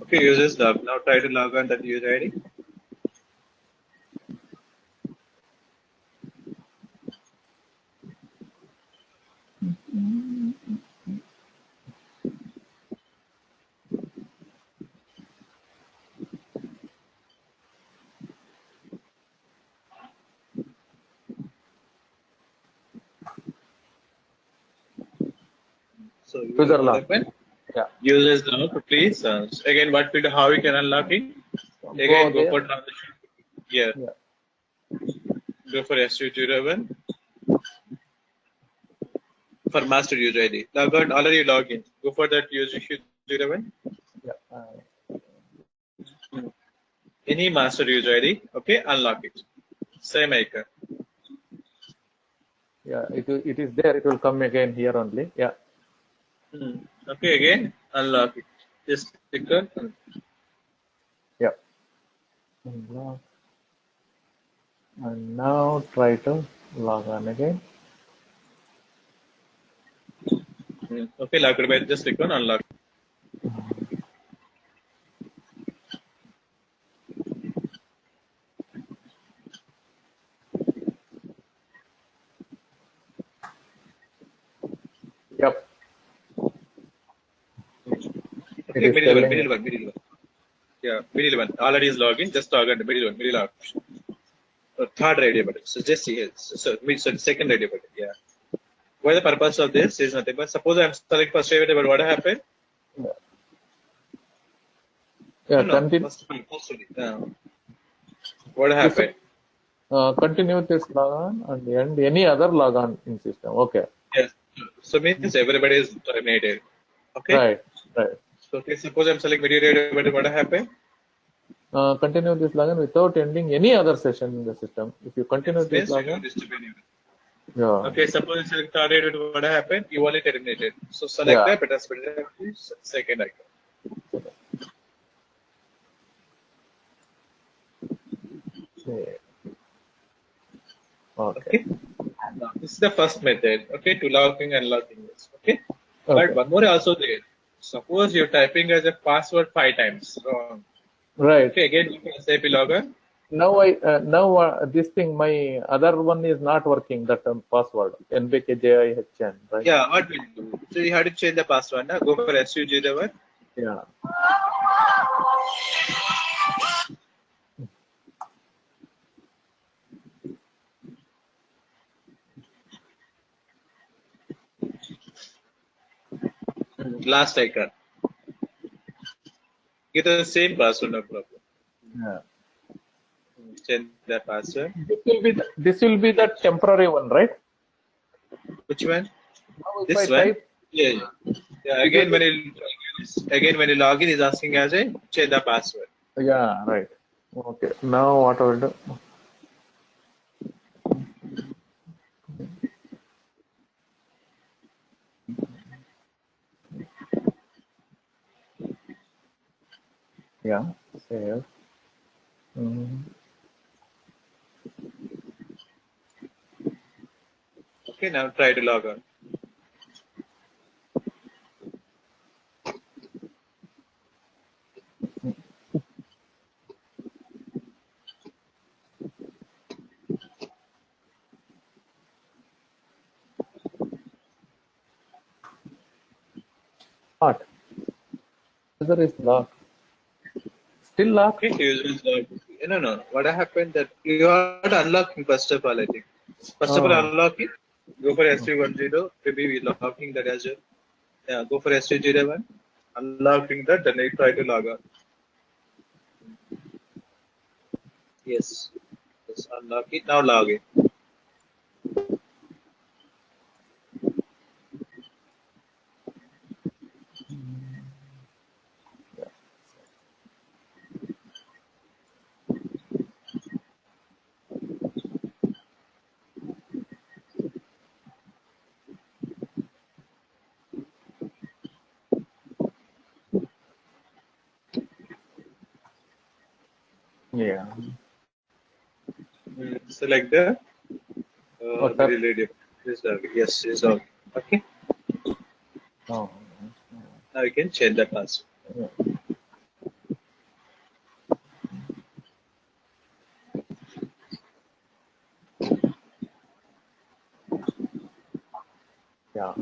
Okay, users log. Now try to log on that user ID. So User what log. happened? Yeah. Users log, please. Again, what will do, how we can unlock it? Again, go for transition. Yeah. Go for SU01 for master user ID. Log out, already log in. Go for that user SU01. Yeah. Any master user ID. Okay, unlock it. Same icon. Yeah, it is there. It will come again here only. Yeah. Okay, again, unlock it. Just click on. Yeah. Unlock. And now try to log on again. Okay, lock it. Just click on unlock. Yep. Okay, middle one. Yeah, middle one. Already is login. Just log on the middle option. Third radio button. So just see it. So second radio button. Yeah. Why the purpose of this is nothing but suppose I'm select first radio button. What happened? Yeah. No, Continue. What happened? Continue this logon and end any other logon in system. Okay. Yes. So means everybody is terminated. Okay. Right. So okay, suppose I'm select video radio button. What happened? Continue this logon without ending any other session in the system. If you continue this logon. Yeah. Okay, suppose you select third radio, what happened? You only terminated. So select that, but second icon. Okay. This is the first method. Okay, to logging and unlocking this. Okay. But one more also there. Suppose you're typing as a password 5 times wrong. Right. Okay, again SAP login. Now this thing, my other one is not working. That password NBKJIHN, right? Yeah, what will do? So you have to change the password. Now go for SU01. Yeah. Last icon. Get the same password, no problem. Yeah. Change the password. This will be the temporary one, right? Which one? Now this one. Yeah. Again, when you log in, is asking as a change the password. Yeah. Right. Okay. Now what I will do? Yeah. Save. Okay. Now try to log on. What? User is locked. Still locked? Okay, user is logged. No. What happened that you are unlocking first of all, I think. First of all, unlock it. Go for SU10. Maybe we locking that as well. Yeah, go for SU01. Unlocking that, then you try to log on. Yes. Just unlock it. Now log in. Yeah. Select the related. Yes, is log. Okay. Oh. Now you can change the password. Yeah.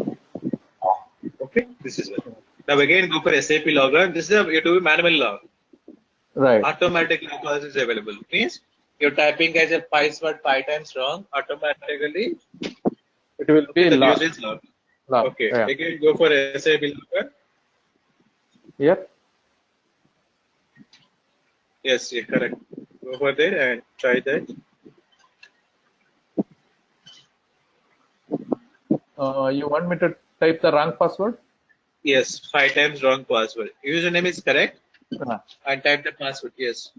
Okay, this is it. Now again go for SAP login. This is you do manual log. Right. Automatic log is available. Means you're typing as a password 5 times wrong. Automatically it will be the locked. user is logged. Log. Okay. Yeah. Again, go for SAP logon. Yep. Yes, yeah, correct. Go for there and try that. You want me to type the wrong password? Yes, 5 times wrong password. Username is correct. Ah. And type the password. Yes.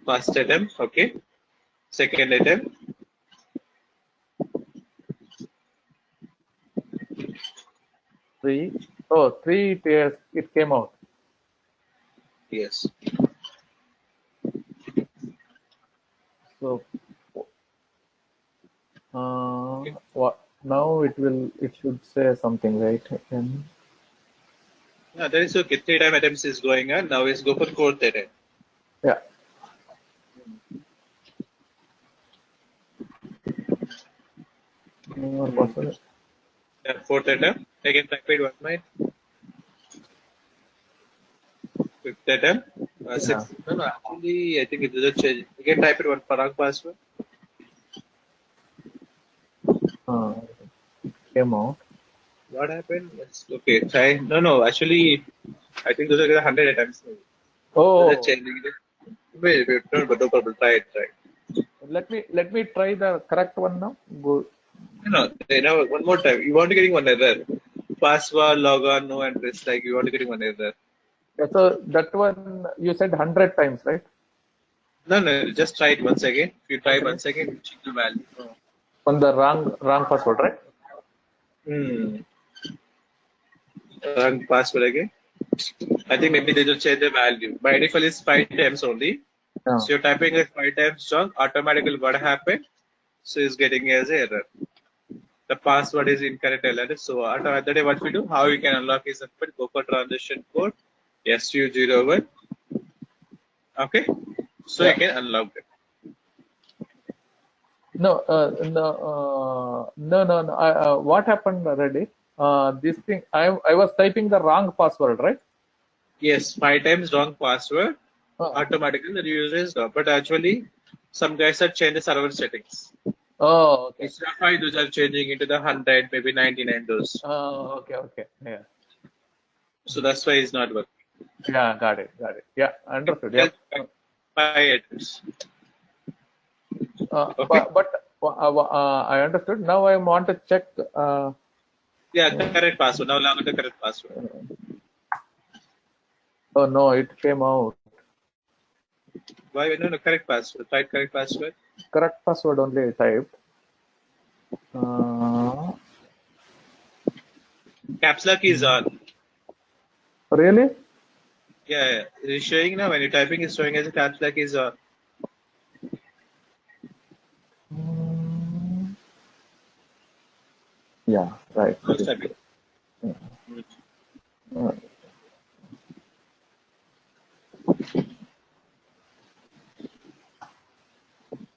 First attempt. Okay. Second attempt. Three. Oh, three tears. It came out. Yes. So, what now? It should say something, right? And Yeah, that is okay. 3 time attempts is going on. Now let's go for fourth attempt. yeah. Your password. Yeah, fourth attempt. Again, type it one minute. Fifth attempt. Sixth. No, actually, I think it doesn't change. Again, type it one wrong password. Came out. What happened? Yes. Okay. Try. No. Actually, I think those are the 100 attempts. Oh, Those are changing it. Wait. No, but no problem. Try it. let me try the correct one now. Go. No. Now one more time. You want to getting one error. Password, logon, no address. Like you want to getting one error. Yeah, so that one you said 100 times, right? No. Just try it once again. If you try Okay. once again, check the value. On the wrong password, right? Wrong password again. I think maybe they will change the value. By default, it's 5 times only. Yeah. So you're typing it 5 times wrong. Automatically, what happened? So it's getting as an error. The password is incorrect error. So that day, what we do? How you can unlock is simple. Go for transition code SU01. Okay. So Yeah. you can unlock it. No. What happened already? This thing. I was typing the wrong password, right? Yes, 5 times wrong password. Oh. Automatically the user is wrong. But actually, some guys have changed the server settings. Oh, okay. Instead of 5, those are changing into the 100, maybe 99 those. Oh, okay. Yeah. So that's why it's not working. Yeah, got it. Yeah, understood. Yeah. 5 attempts. Okay. But I understood. Now I want to check. Yeah, correct password. Now log in the correct password. Oh no, it came out. Why? No, correct password. Type correct password. Correct password only I typed. Caps lock is on. Really? Yeah. It is showing now when you're typing, it's showing as a caps lock is on. Yeah, right. First typing.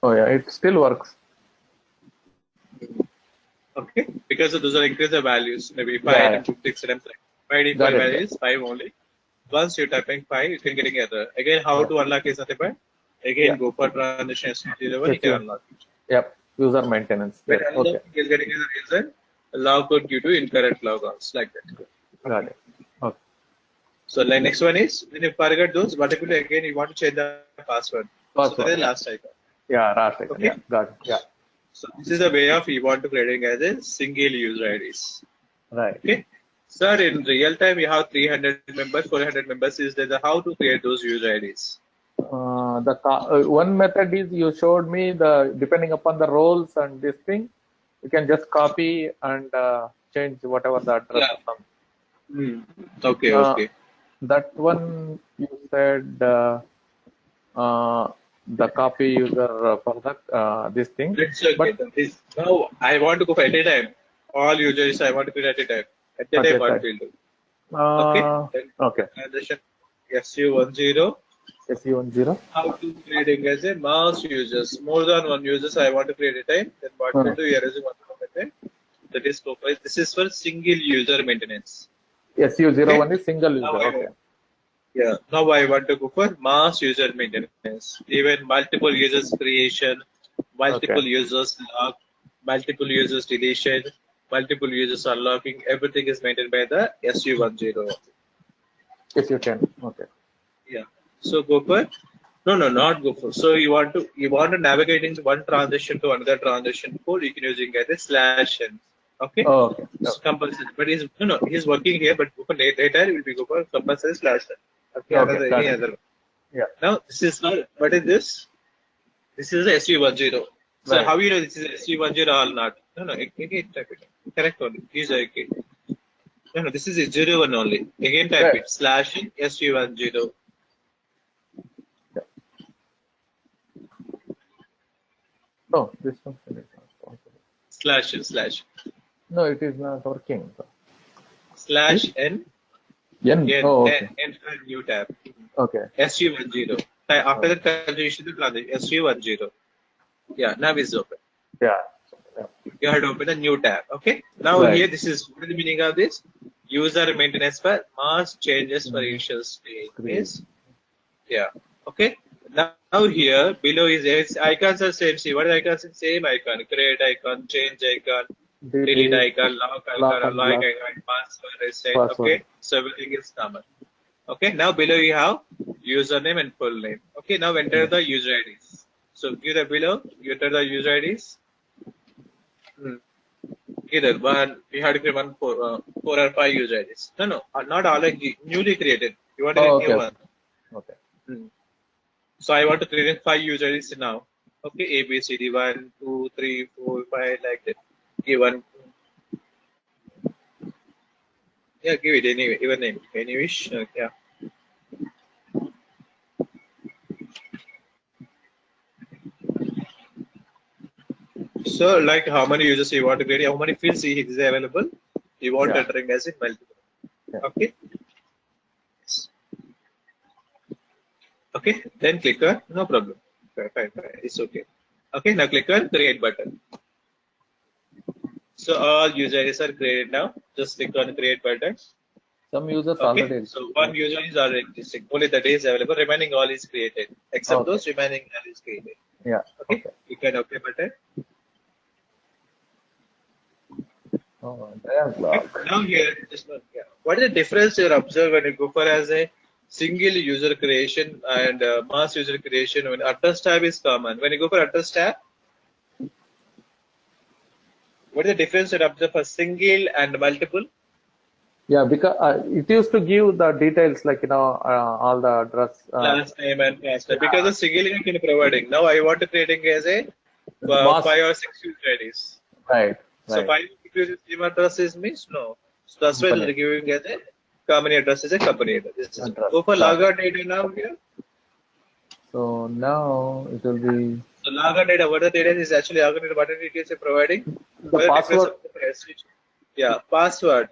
Oh yeah, it still works. Okay. Because those are increase the values. Maybe 5 Yeah. and 6 attempts. By default Got it. value is 5 only. Once you're typing 5, you can getting error. Again, how to unlock is nothing but again go for transition S01, you can unlock it. Yep. User maintenance. When Yes. unlocking Okay. is getting as a reason, log out due to incorrect logons like that. Got it. Okay. So like next one is when you forget those, particularly again you want to change the password. So that is the last icon. Yeah, last icon. Okay. Yeah, got it. Yeah. So this is the way of you want to creating as a single user IDs. Right. Okay. Sir, in real time you have 300 members, 400 members. Is there how to create those user IDs? One method is you showed me the depending upon the roles and this thing, you can just copy and change whatever the address. Yeah. Okay. That one you said the copy user for that this thing. Let's but now I want to go for at a time. All users I want to create at a time. At a time what we'll do. Okay. Transition SU10. SU10. How to creating as a mass users. More than one users I want to create at a time. Then what we'll do here is one time. That is profile. This is for single user maintenance. SU01 is single user. Okay. Yeah. Now I want to go for mass user maintenance. Even multiple users creation, multiple users log, multiple users deletion, multiple users unlocking. Everything is maintained by the SU10. SU10. Okay. Yeah. So go for not go for. So you want to navigate into one transition to another transition code. You can using as a slash n. Okay. Oh, okay. It's compulsory, but he's working here. But for later it will be go for compulsory slash n. Okay. Okay. Any other. Yeah. Now this is not. What is this? This is the SU10. So Right. how you know this is SU10 or not? No. Again type it. Correct only. These are okay. No. This is a 01 only. Again type it. Slash n SU10. No, this function is not possible. Slash. No, it is not working. Slash n. N. Oh, okay. N for new tab. Okay. SU10. After that, continuation to transition. SU10. Yeah, now it's open. Yeah. You have to open a new tab. Okay. Now here, this is what is the meaning of this? User maintenance for mass changes for initial state. Yes. Yeah. Okay. Now here below is icons are same. See what is icons? Same icon. Create icon, change icon, delete icon, lock icon, unlock icon, password, reset. Okay. So everything is common. Okay. Now below you have username and full name. Okay. Now enter the user IDs. So give the below. You enter the user IDs. Either one. You have to create 4 or 5 user IDs. No. Not all newly created. You want to create new one. Okay. So I want to create 5 user IDs now. Okay, A, B, C, D, 1, 2, 3, 4, 5, like that. Give one. Yeah, give it even name. Any wish. Yeah. So, like how many users you want to create, how many fields is available, you want entering as in multiple. Okay. Okay, then click on no problem. Fine. It's okay. Okay, now click on create button. So all user IDs are created now. Just click on create button. Some users already exist. So one user is already existing. Only that is available. Remaining all is created. Except those remaining all is created. Yeah. Okay. You can OK button. Oh, now here, what is the difference you observe when you go for as a single user creation and mass user creation when address tab is common? When you go for address tab, what is the difference you observe for single and multiple? Yeah, because it used to give the details like all the address. Last name and first name. Because the single you can providing. Now I want to creating as a 5 or 6 user IDs. Right. So 5 user addresses means no. So that's why they're giving as a company address is a company address. Go for logout data now here. So now it will be. So logout data, what the data is actually logout data, what details are providing? The password. Yeah, password.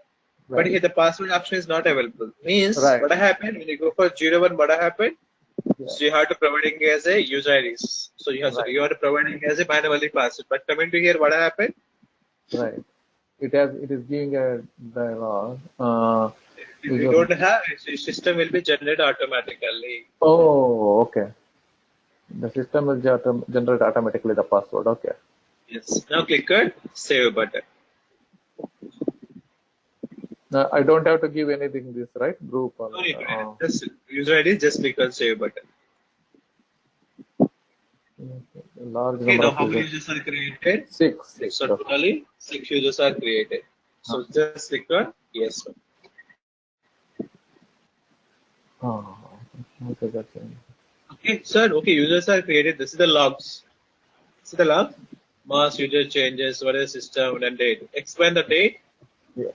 Right. But here the password option is not available. Means what happened when you go for 01, what happened? Yeah. So you have to providing as a user IDs. So you have to providing as a manually password. But coming to here, what happened? Right. It is giving a dialog. If you don't have it, the system will be generated automatically. Oh, okay. The system will generate automatically the password. Okay. Yes. Now click on save button. Now I don't have to give anything this, right? Group or just user ID, just click on save button. Large okay, now how many users are created? 6. So totally 6 users are created. So just click on yes. Okay, sir. Okay, users are created. This is the logs. See the log? Mass user changes, what is system and date. Explain the date. Yeah.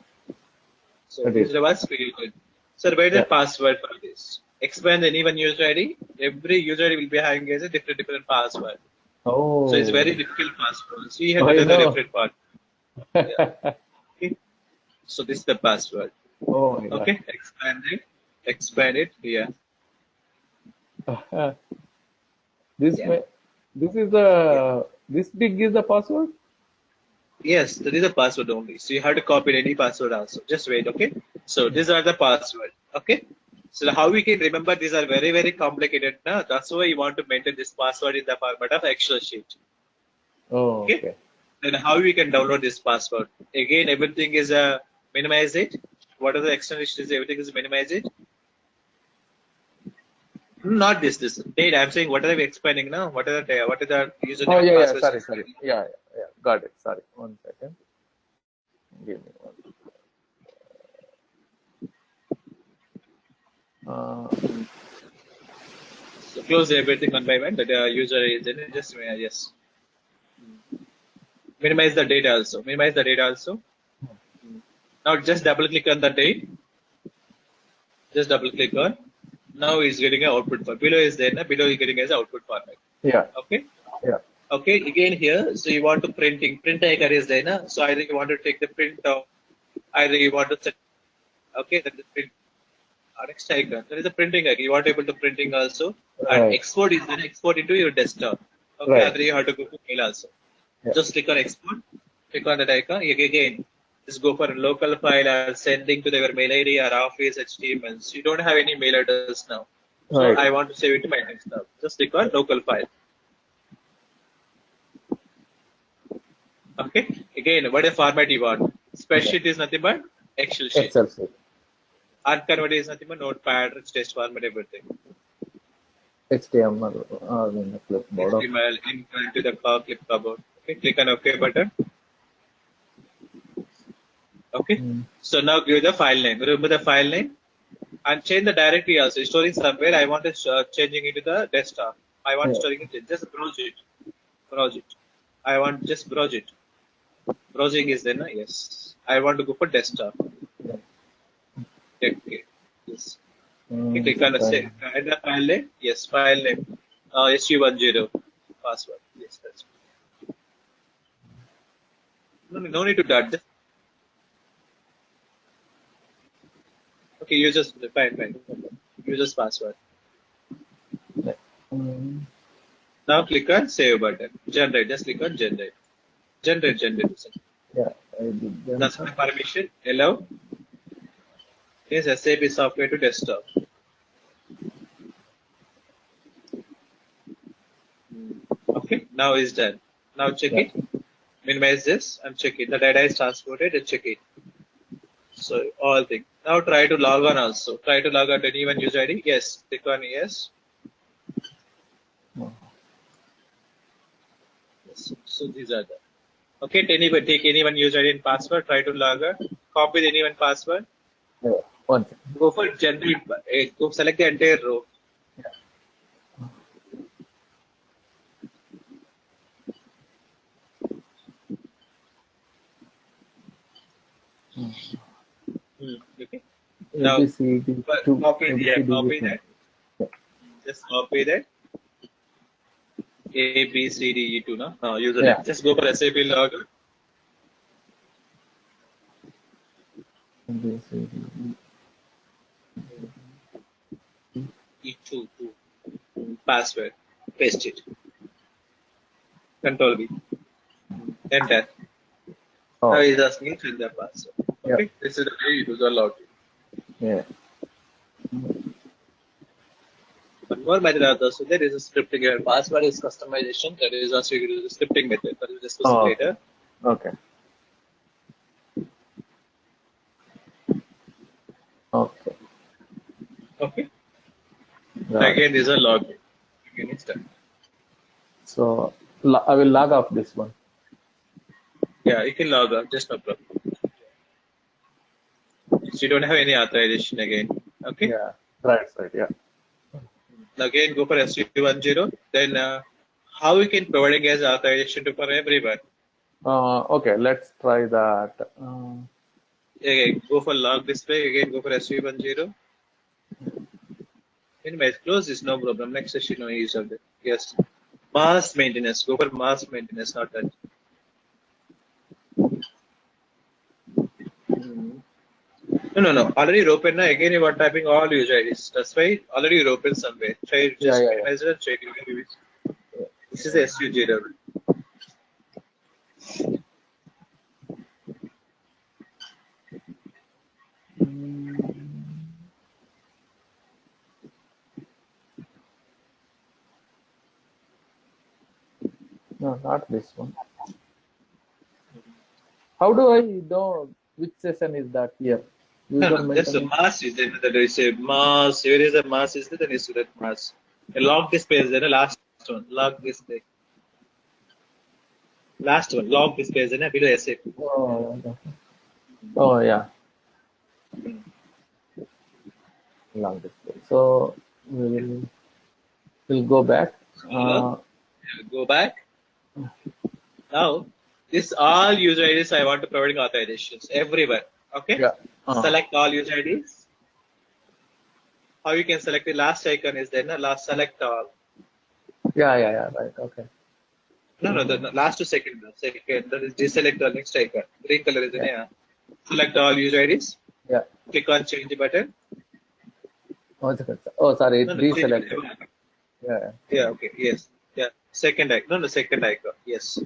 So user was created. So write the password for this. Expand any one user ID. Every user ID will be having a different password. Oh. So it's very difficult password. So you have to do the different part. Yeah. Okay. So this is the password. Oh. Okay. Expand it. Yeah. This is the this big is the password. Yes, that is a password only. So you have to copy any password also. Just wait, okay? So these are the password, okay? So how we can remember these are very, very complicated. Now that's why you want to maintain this password in the format of Excel sheet. Oh, Okay. okay. Then how we can download this password? Again, everything is minimize it. What are the extensions? Everything is minimize it. Not this date. I'm saying what are we expanding now? What is the username Oh, and yeah, yeah. password? Sorry, sorry. Yeah, yeah, yeah. Got it. Sorry. 1 second. Give me one. So close everything one by one. That user is in it. Just yes. Minimize the data also. Minimize the data also. Now just double click on the date. Just double click on. Now it's getting an output for below is there. Below is getting as output format. Yeah, Okay. yeah. Okay. Again here, so you want to print icon is there. Na? So either you want to take the print of, either you want to set. Okay, that is print. Next icon. There is a printing icon. You want able to printing also, and Right, export is then export into your desktop. Okay. right. Either you have to go to mail also. Yeah. Just click on export. Click on that icon. Again, just go for a local file or sending to their mail ID or Office HTML. So you don't have any mail address now. So Right. I want to save it to my desktop. Just click on local file. Okay. Again, what a format you want. Okay. Spreadsheet is nothing but Excel sheet. Excel sheet. Unconverted is nothing but Notepad, text format, everything. HTML or in the clipboard. Okay. HTML into the clip cupboard. Okay. Click on OK button. Okay. So now give the file name. Remember the file name and change the directory also. Storing somewhere. I want it changing into the desktop. I want Yeah. storing it. Just browse it. Browse it. I want just browse it. Browsing is there, no? Yes. I want to go for desktop. Okay. Yes. Okay, click on the Fine. add the file name. Yes, file name. SU10 password. Yes, that's it. No need to dot. Okay, users fine. Users password. Yeah. Mm, Now click on save button. Generate. Just click on generate. Generate. yeah, I did them. That's my permission. Allow. Yes, SAP software to desktop. Okay, now it's done. Now check Yeah. it. Minimize this and check it. The data is transported and check it. So all things. Now try to log on also. Try to log out any one user ID. Yes. Click on yes. Oh, Yes. So these are the. Okay, take anyone user ID and password. Try to log out. Copy the anyone password. yeah. 1 second. Go for generate. Go select the entire row. Yeah. Okay. Now ABCD2. copy ABCD that. Yeah. Just copy that. A B C D E2 no username. Yeah. Just go for SAP login. ABCD. E2 password. Paste it. Control V. Enter. Now Oh, he's asking to the password. yeah. Okay. This is the way you do the login. Yeah. One more method also there is a scripting. Your password is customization. That is also you do the scripting method. That will discuss it Oh, okay. later. Okay. Okay. Okay. Got it. Again, this is a login. Again, it's done. So I will log off this one. Yeah, you can log out. Just no problem. So you don't have any authorization again. Okay. Yeah. Right. Yeah. Again, go for SU10. Then how we can providing as authorization to for everyone? Okay. Let's try that. Again, go for log display. Again, go for SU10. Anyways, close this, no problem. Next session, no use of it. Yes. Mass maintenance. Go for mass maintenance, not that. No. Already open now. Again, you are typing all user IDs. That's why already you open somewhere. Try Yeah. just Yeah. Yeah. minimize it and check it. This is the SU0. No, not this one. How do I know which session is that here? No, User no, just a maintenance. mass is there. There is a mass. Where is a mass? Is there? Then is that mass. A log display is there. The last one. Log display. Last one. Log display is there. Below SAP. Oh, okay. Oh yeah, long display. So we'll go back. Go back. Now, this all user IDs I want to provide authorizations everywhere. Okay. Yeah. Select all user IDs. How you can select the last icon is there. Last select all. Yeah. Right. Okay. No, the last to second. Second. That is deselect the next icon. Green color is in here. Select all user IDs. Yeah. Click on change button. Oh, sorry. No, It's no, deselected. Yeah. Yeah, okay, yes. Yeah, second icon. No, second icon. Yes.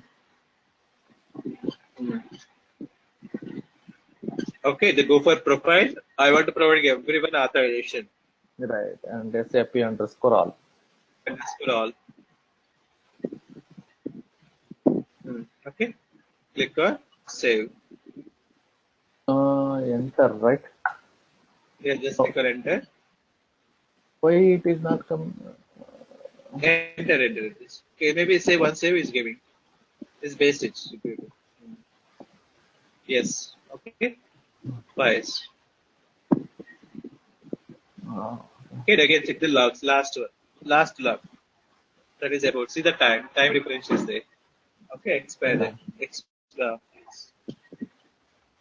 Okay, they go for profile. I want to provide everyone authorization. Right. And SAP_all. And this for all. Okay, click on save. Enter. Right. Yeah, just click on enter. Why it is not come? Enter. Okay, maybe say one save is giving. It's basic. Yes. Okay. Twice. Okay, again check the logs. Last one. Last log. That is about. See the time. Time reference is there. Okay, expanded.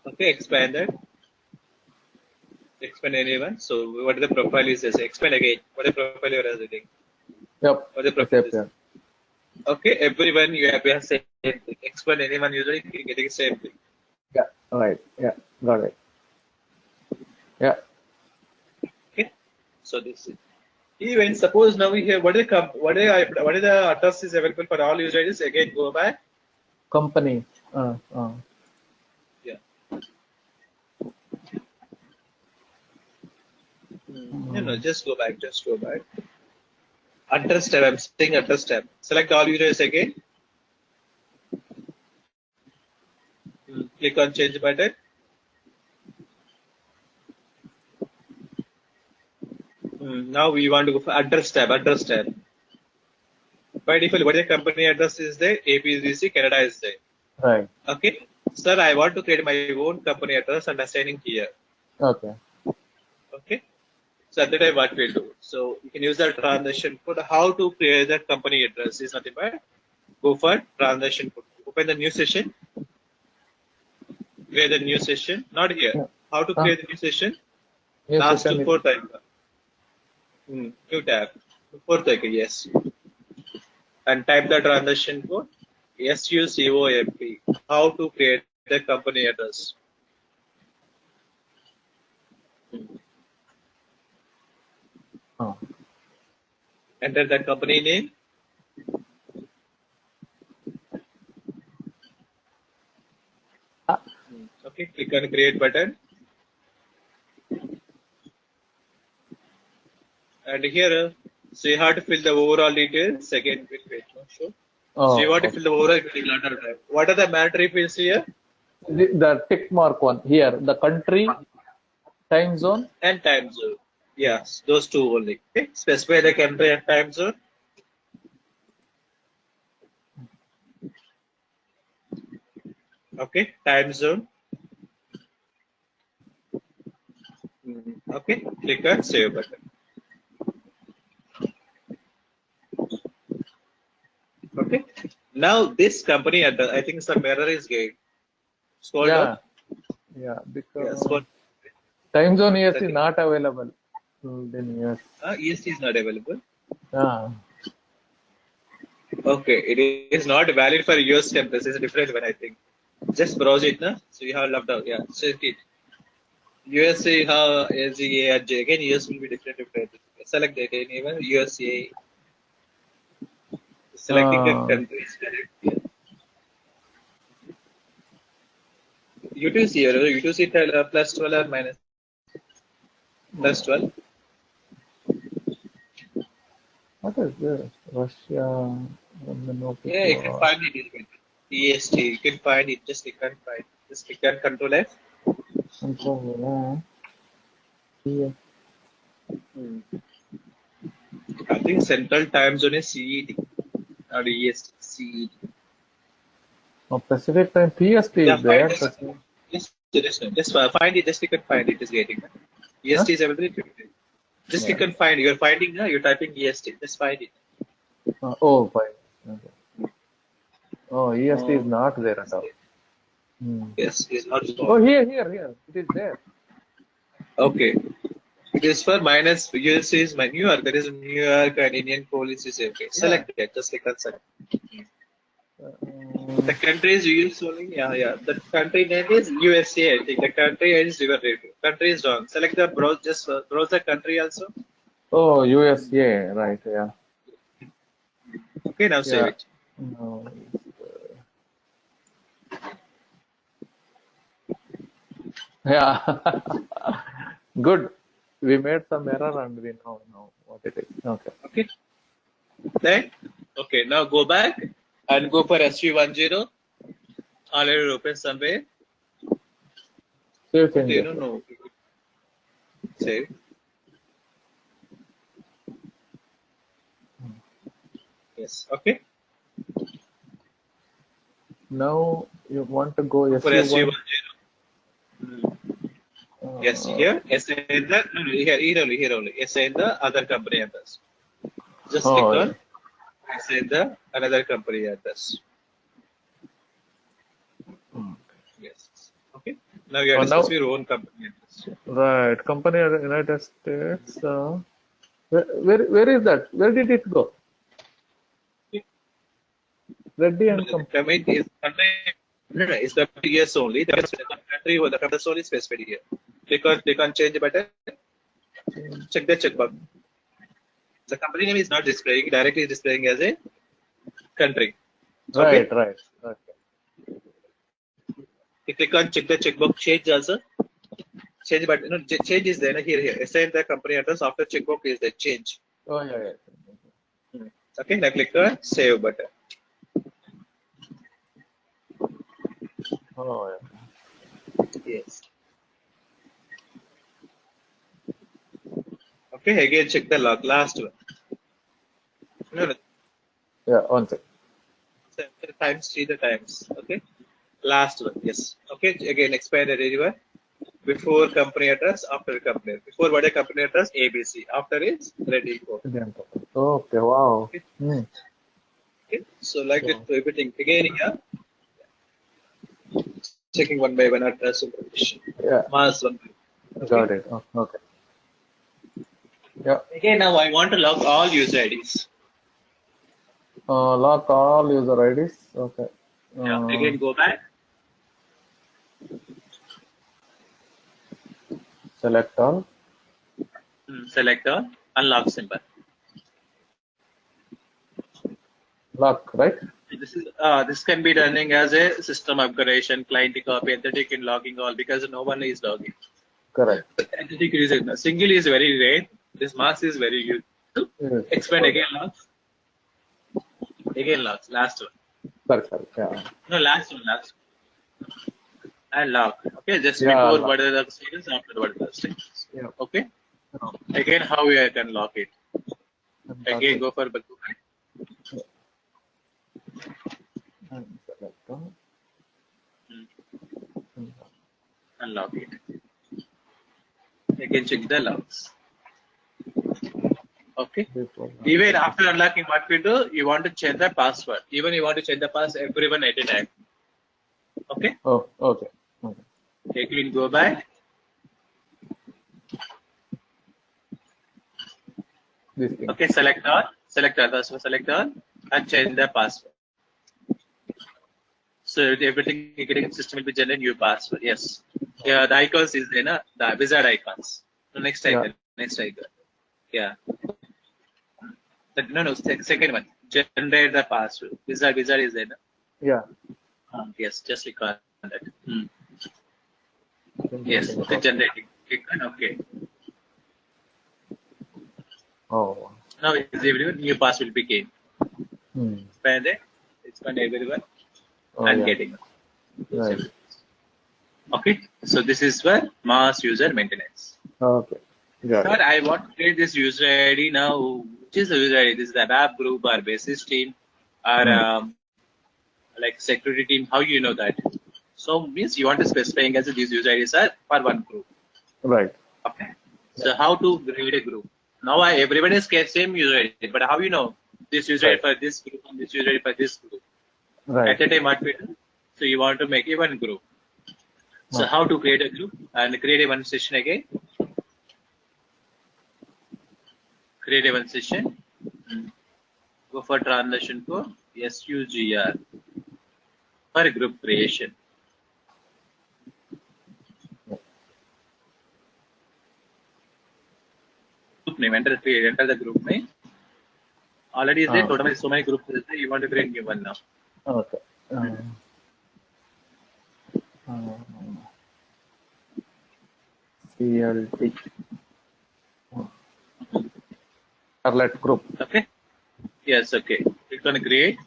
Okay, expanded. Expand anyone. So what the profile is this? Expand again. What the profile you are editing? Yep. What the profile is? SAP. Okay, everyone you have the same thing. Expand anyone usually getting same thing. Yeah. Right. Yeah. Got it. Yeah. Okay. So this is even suppose now we have what is the address is available for all users. Again go back. Company. Yeah. No, just go back. Just go back. Address tab. I'm saying address tab. Select all users again. Click on change button. Now we want to go for address tab. Address tab. By default, what the company address is there? APGC Canada is there. Right. Okay. Sir, I want to create my own company address and assigning here. Okay. Okay. So at the time, what we'll do. So you can use that transaction code. How to create that company address is nothing but go for transaction code. Open the new session. Create the new session. Not here. Yeah. How to create the new session? New Last session to fourth icon. New tab. Fourth icon, yes. And type the transaction code. SUCOMP. How to create the company address. Enter the company name. Okay, click on create button. And here, so you have to fill the overall details. Again, wait, no, sure. So you want to fill the overall details. What are the mandatory fields here? The tick mark one here. The country, time zone, and time zone. Yes, those two only. Okay. Specify the country and time zone. Okay, time zone. Okay, click on save button. Okay, now this company address, I think some error is getting. Scroll down. Yeah, because Scroll. time zone EST is not available. Then yes. EST is not available. Okay, it is not valid for US templates. It's a different one, I think. Just browse it, na? So you have left out. Yeah, check it. USA you have SGA and J. Again, US will be different. Select that even USA. Selecting the countries. U2C, U2C plus 12 or minus plus 12. What is this? Russia. And then okay, Yeah, you can find it. EST, you can find it. Just click on find. Just click on Control F. Control yeah. Hmm. I think Central Time Zone is CET or EST. CET. Oh, Pacific time PST Yeah, is find there. it. Just find it. Just click on find it. Is getting. Huh? EST is everything. Just Yeah. click on find. You're finding. You're typing EST. Just find it. Oh, fine. Okay. Oh, EST is Oh, not there at all. Hmm. yes, it's not Oh, found. here. It is there. Okay. It is for minus USA is my New York. That is New York and Indian police is okay. Yeah. Select it. Just click on select. Uh, The country is US only. Yeah. The country name is USA. I think the country is your country is wrong. Select the browse. Just browse the country also. oh, USA. Right. Yeah. Okay. Now save Yeah. it. No. Yeah. Good. We made some error and we know now what it is. Okay. Okay. Then okay. Now go back and go for SU10. Already open somewhere. Save Okay. changes. No. Save. Yes. Okay. Now you want to go For SU1. SU10. Yes, here, S in the, no, here only, S in the other company address. Just click Oh, on S in the another company address. Yes. Okay. Now you are now discussing your own company address. right. Company of the United States. Where is that? Where did it go? Reddy and The company. domain is no, it's the yes only. The country or the country only specified here. Click on change button. Check the checkbox. The company name is not displaying directly displaying as a country. Okay. Right. Okay. You click on check the checkbox change also. Change button. No, change is there. No, here. Assign the company address after checkbox is the change. Oh, yeah. Okay. Now click on save button. Oh, yeah. Yes. Okay. Again check the log. Last one. No. Yeah, one second. Times 3 the times. Okay. Last one. Yes. Okay. Again expand the anywhere. Before company address, after company. Before what a company address, ABC. After is ready for. Okay, wow. Okay. Hmm. Okay. So like that So, everything. Again here. Checking one by one address information. yeah, Mass one. Okay. got it. Oh, okay. Yeah. Again now I want to log all user IDs. Lock all user IDs. Okay. Yeah. Again go back. Select all. Select the unlock symbol. Lock, right? This can be running as a system upgradation, client copy, entity in logging all because no one is logging. Correct. Entity is single is very rare. This mass is very useful. Yes. Expand again locks. Again locks. Last one. Sorry. Yeah. No, last one. And lock. Okay, just Yeah, before lock. what are the status, after what are the status. Yeah. Okay. Oh, Again, how we can lock it. unlock Again, it. go for And select all. unlock it. Again, check the locks. Okay. Before. Even after unlocking, what we do, you want to change the password. Even you want to change the password everyone at a time. Okay. Oh, okay. Again, go back. This thing. Okay, select all, select all, and change the password. So everything you getting system will be generating new password. Yes. Yeah, the icons is there, na? The wizard icons. No, next icon. Yeah. No, second one. Generate the password. Wizard is there, na? Yeah. Yes, just click on that. Yes, okay, generating. Click on OK. Oh. Now is everyone new password will be gained. Expand it. Expand everyone. Oh, And yeah. getting. Right. Okay. So this is for mass user maintenance. Okay. Got Sir, it. I want to create this user ID now. Which is the user ID? This is the app group or basis team or like security team. How you know that? So means you want to specify as these user IDs are for one group. Right. Okay. So how to create a group? Now everybody is same user ID, but how you know this user ID for this group and this user ID for this group? Right. At a time what we do? So you want to make a one group. So how to create a group and create a one session again? Create a one session. Go for transaction code SUGR for group creation. Group name. Enter the group name. Already is there. Total so many groups is there. You want to create new one now. Okay. CLT. Starlet group. Okay. Yes. Okay. Click on create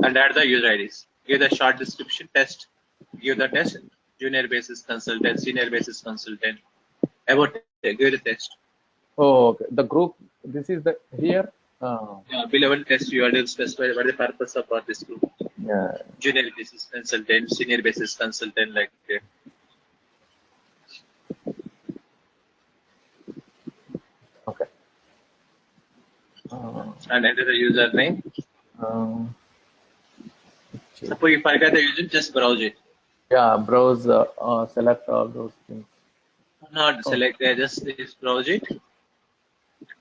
and add the user IDs. Give the short description. Test. Give the test. Junior basis consultant, senior basis consultant. About give the test. Oh, okay. The group. This is the here. Yeah, below test you have to specify what is the purpose of this group. Yeah. Junior basis consultant, senior basis consultant, like that. Okay. And enter the username. Suppose if I get the user, just browse it. Yeah, browse, select all those things. Not select, just browse it.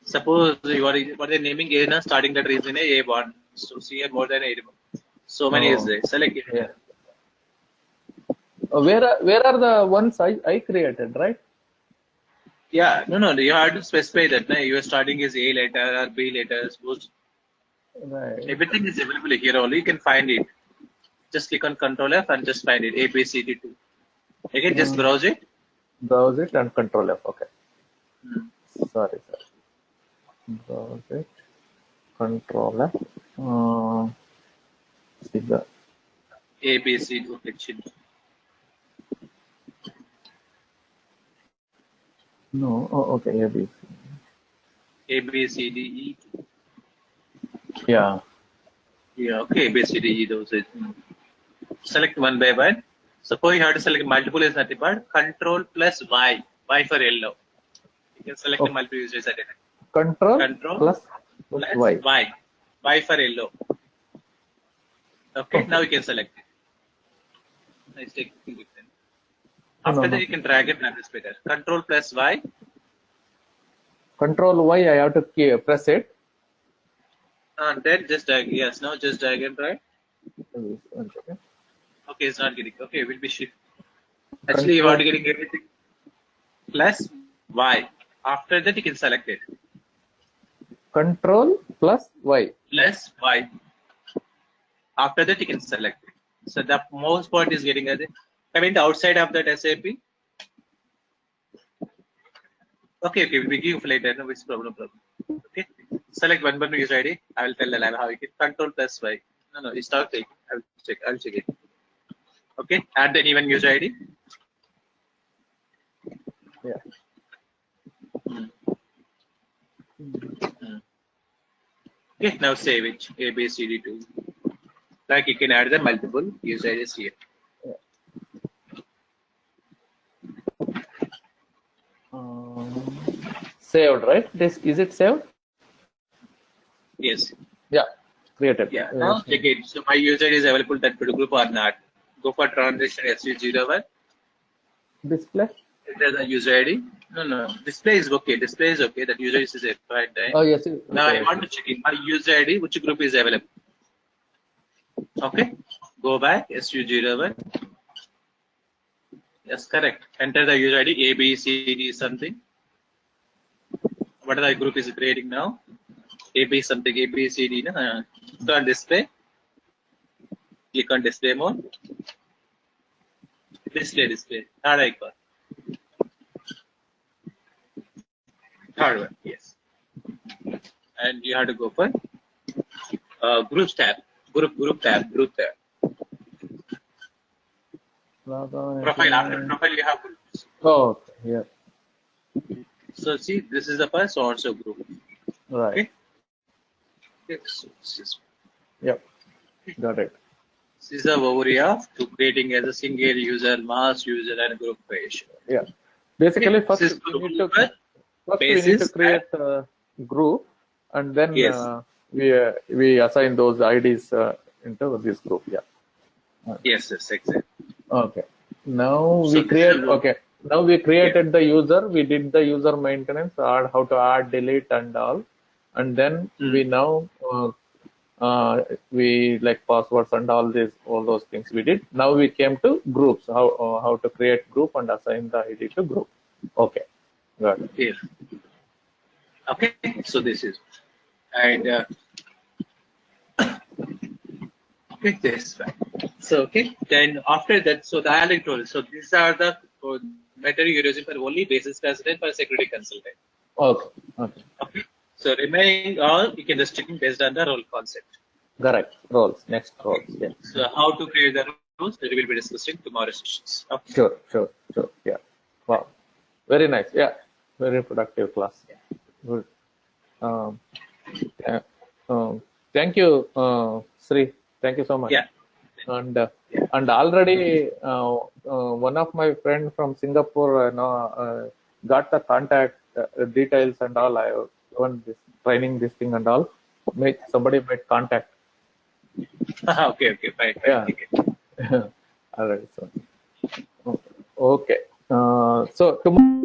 Suppose you are what they naming A, starting that reason A1. So see more than 8. So many is there. Select it. Yeah. Where are the ones I created, right? Yeah, no. You have to specify that. No? Your starting is A letter or B letters. Right. Everything is available here only. You can find it. Just click on Control F and just find it. A, B, C, D, 2. Again, just browse it. Browse it and Control F. Okay. Sorry. Browse it. Control F. See the A, B, C, D. Okay, no. Oh, okay. A, B. A, B, C, D, E. Yeah. Yeah, okay. A, B, C, D, E. Those is. Select one by one. Suppose you have to select multiple is nothing but Control plus Y. Y for yellow. You can select the multiple users at a time. Control plus Y. Y for yellow. Okay, now you can select it. Let's take it. After that, you can drag it and this better. Control plus Y. Control Y, I have to press it. And then just drag. Yes, now just drag and drag. One second. Okay, it's not getting. Okay, we'll be shift. Actually, you are getting everything. Plus Y. After that, you can select it. Control plus Y. Plus Y. After that, you can select it. So the most part is getting at it. I mean, the outside of that SAP. Okay, we give later. No, it's problem. Okay, select one user ID. I will tell the lab how you can Control plus Y. No, it's not taking. I'll check it. Okay, add the even user ID. Yeah. Okay, now save it. A, B, C, D, 2. Like you can add the multiple user IDs here. Saved, right? Is it saved? Yes. Yeah. Created. Yeah. Now check it. So my user is available that group or not. Go for transaction SU01. Display. Enter the user ID. No. Display is okay. That user is right there. Oh yes. Now I want to check in my user ID. Which group is available? Okay. Go back SU01. Yes, correct. Enter the user ID A, B, C, D something. What are the group is creating now? A, B something, A, B, C, D. So on display. Click on display mode. Display. Third icon. Third one, yes. and you have to go for groups tab, group tab. Profile, after profile you have groups. Oh, okay. Yeah. So see, this is the first so and so group. Right. Okay. Yes. Yep. Got it. This is the overview of to creating as a single user, mass user, and group creation. Yeah. Basically, Okay. first we need to create a group, and then yes. we assign those IDs into this group. Yeah. Yes, exactly. Okay. Now we create. Okay. Now we created the user. We did the user maintenance, how to add, delete, and all, and then we now we like passwords and all those things we did. Now we came to groups. How to create group and assign the ID to group. Okay. Got it. Here. Okay. So this is and. Okay, this one. So okay, then after that, so the alert tool. So these are the method you're using for only basis president for security consultant. Okay. Okay. So remaining all you can restrict based on the role concept. Correct. Roles. Next roles. Okay. Yeah. So how to create the rules that we will be discussing tomorrow sessions. Okay. Sure. Yeah. Wow. Very nice. Yeah. Very productive class. Good. Yeah. Thank you, Sri. Thank you so much. Yeah. And already one of my friend from Singapore got the contact details and all. I want this training, this thing and all. Somebody made contact. Okay, fine. Yeah. All right. So okay. So tomorrow.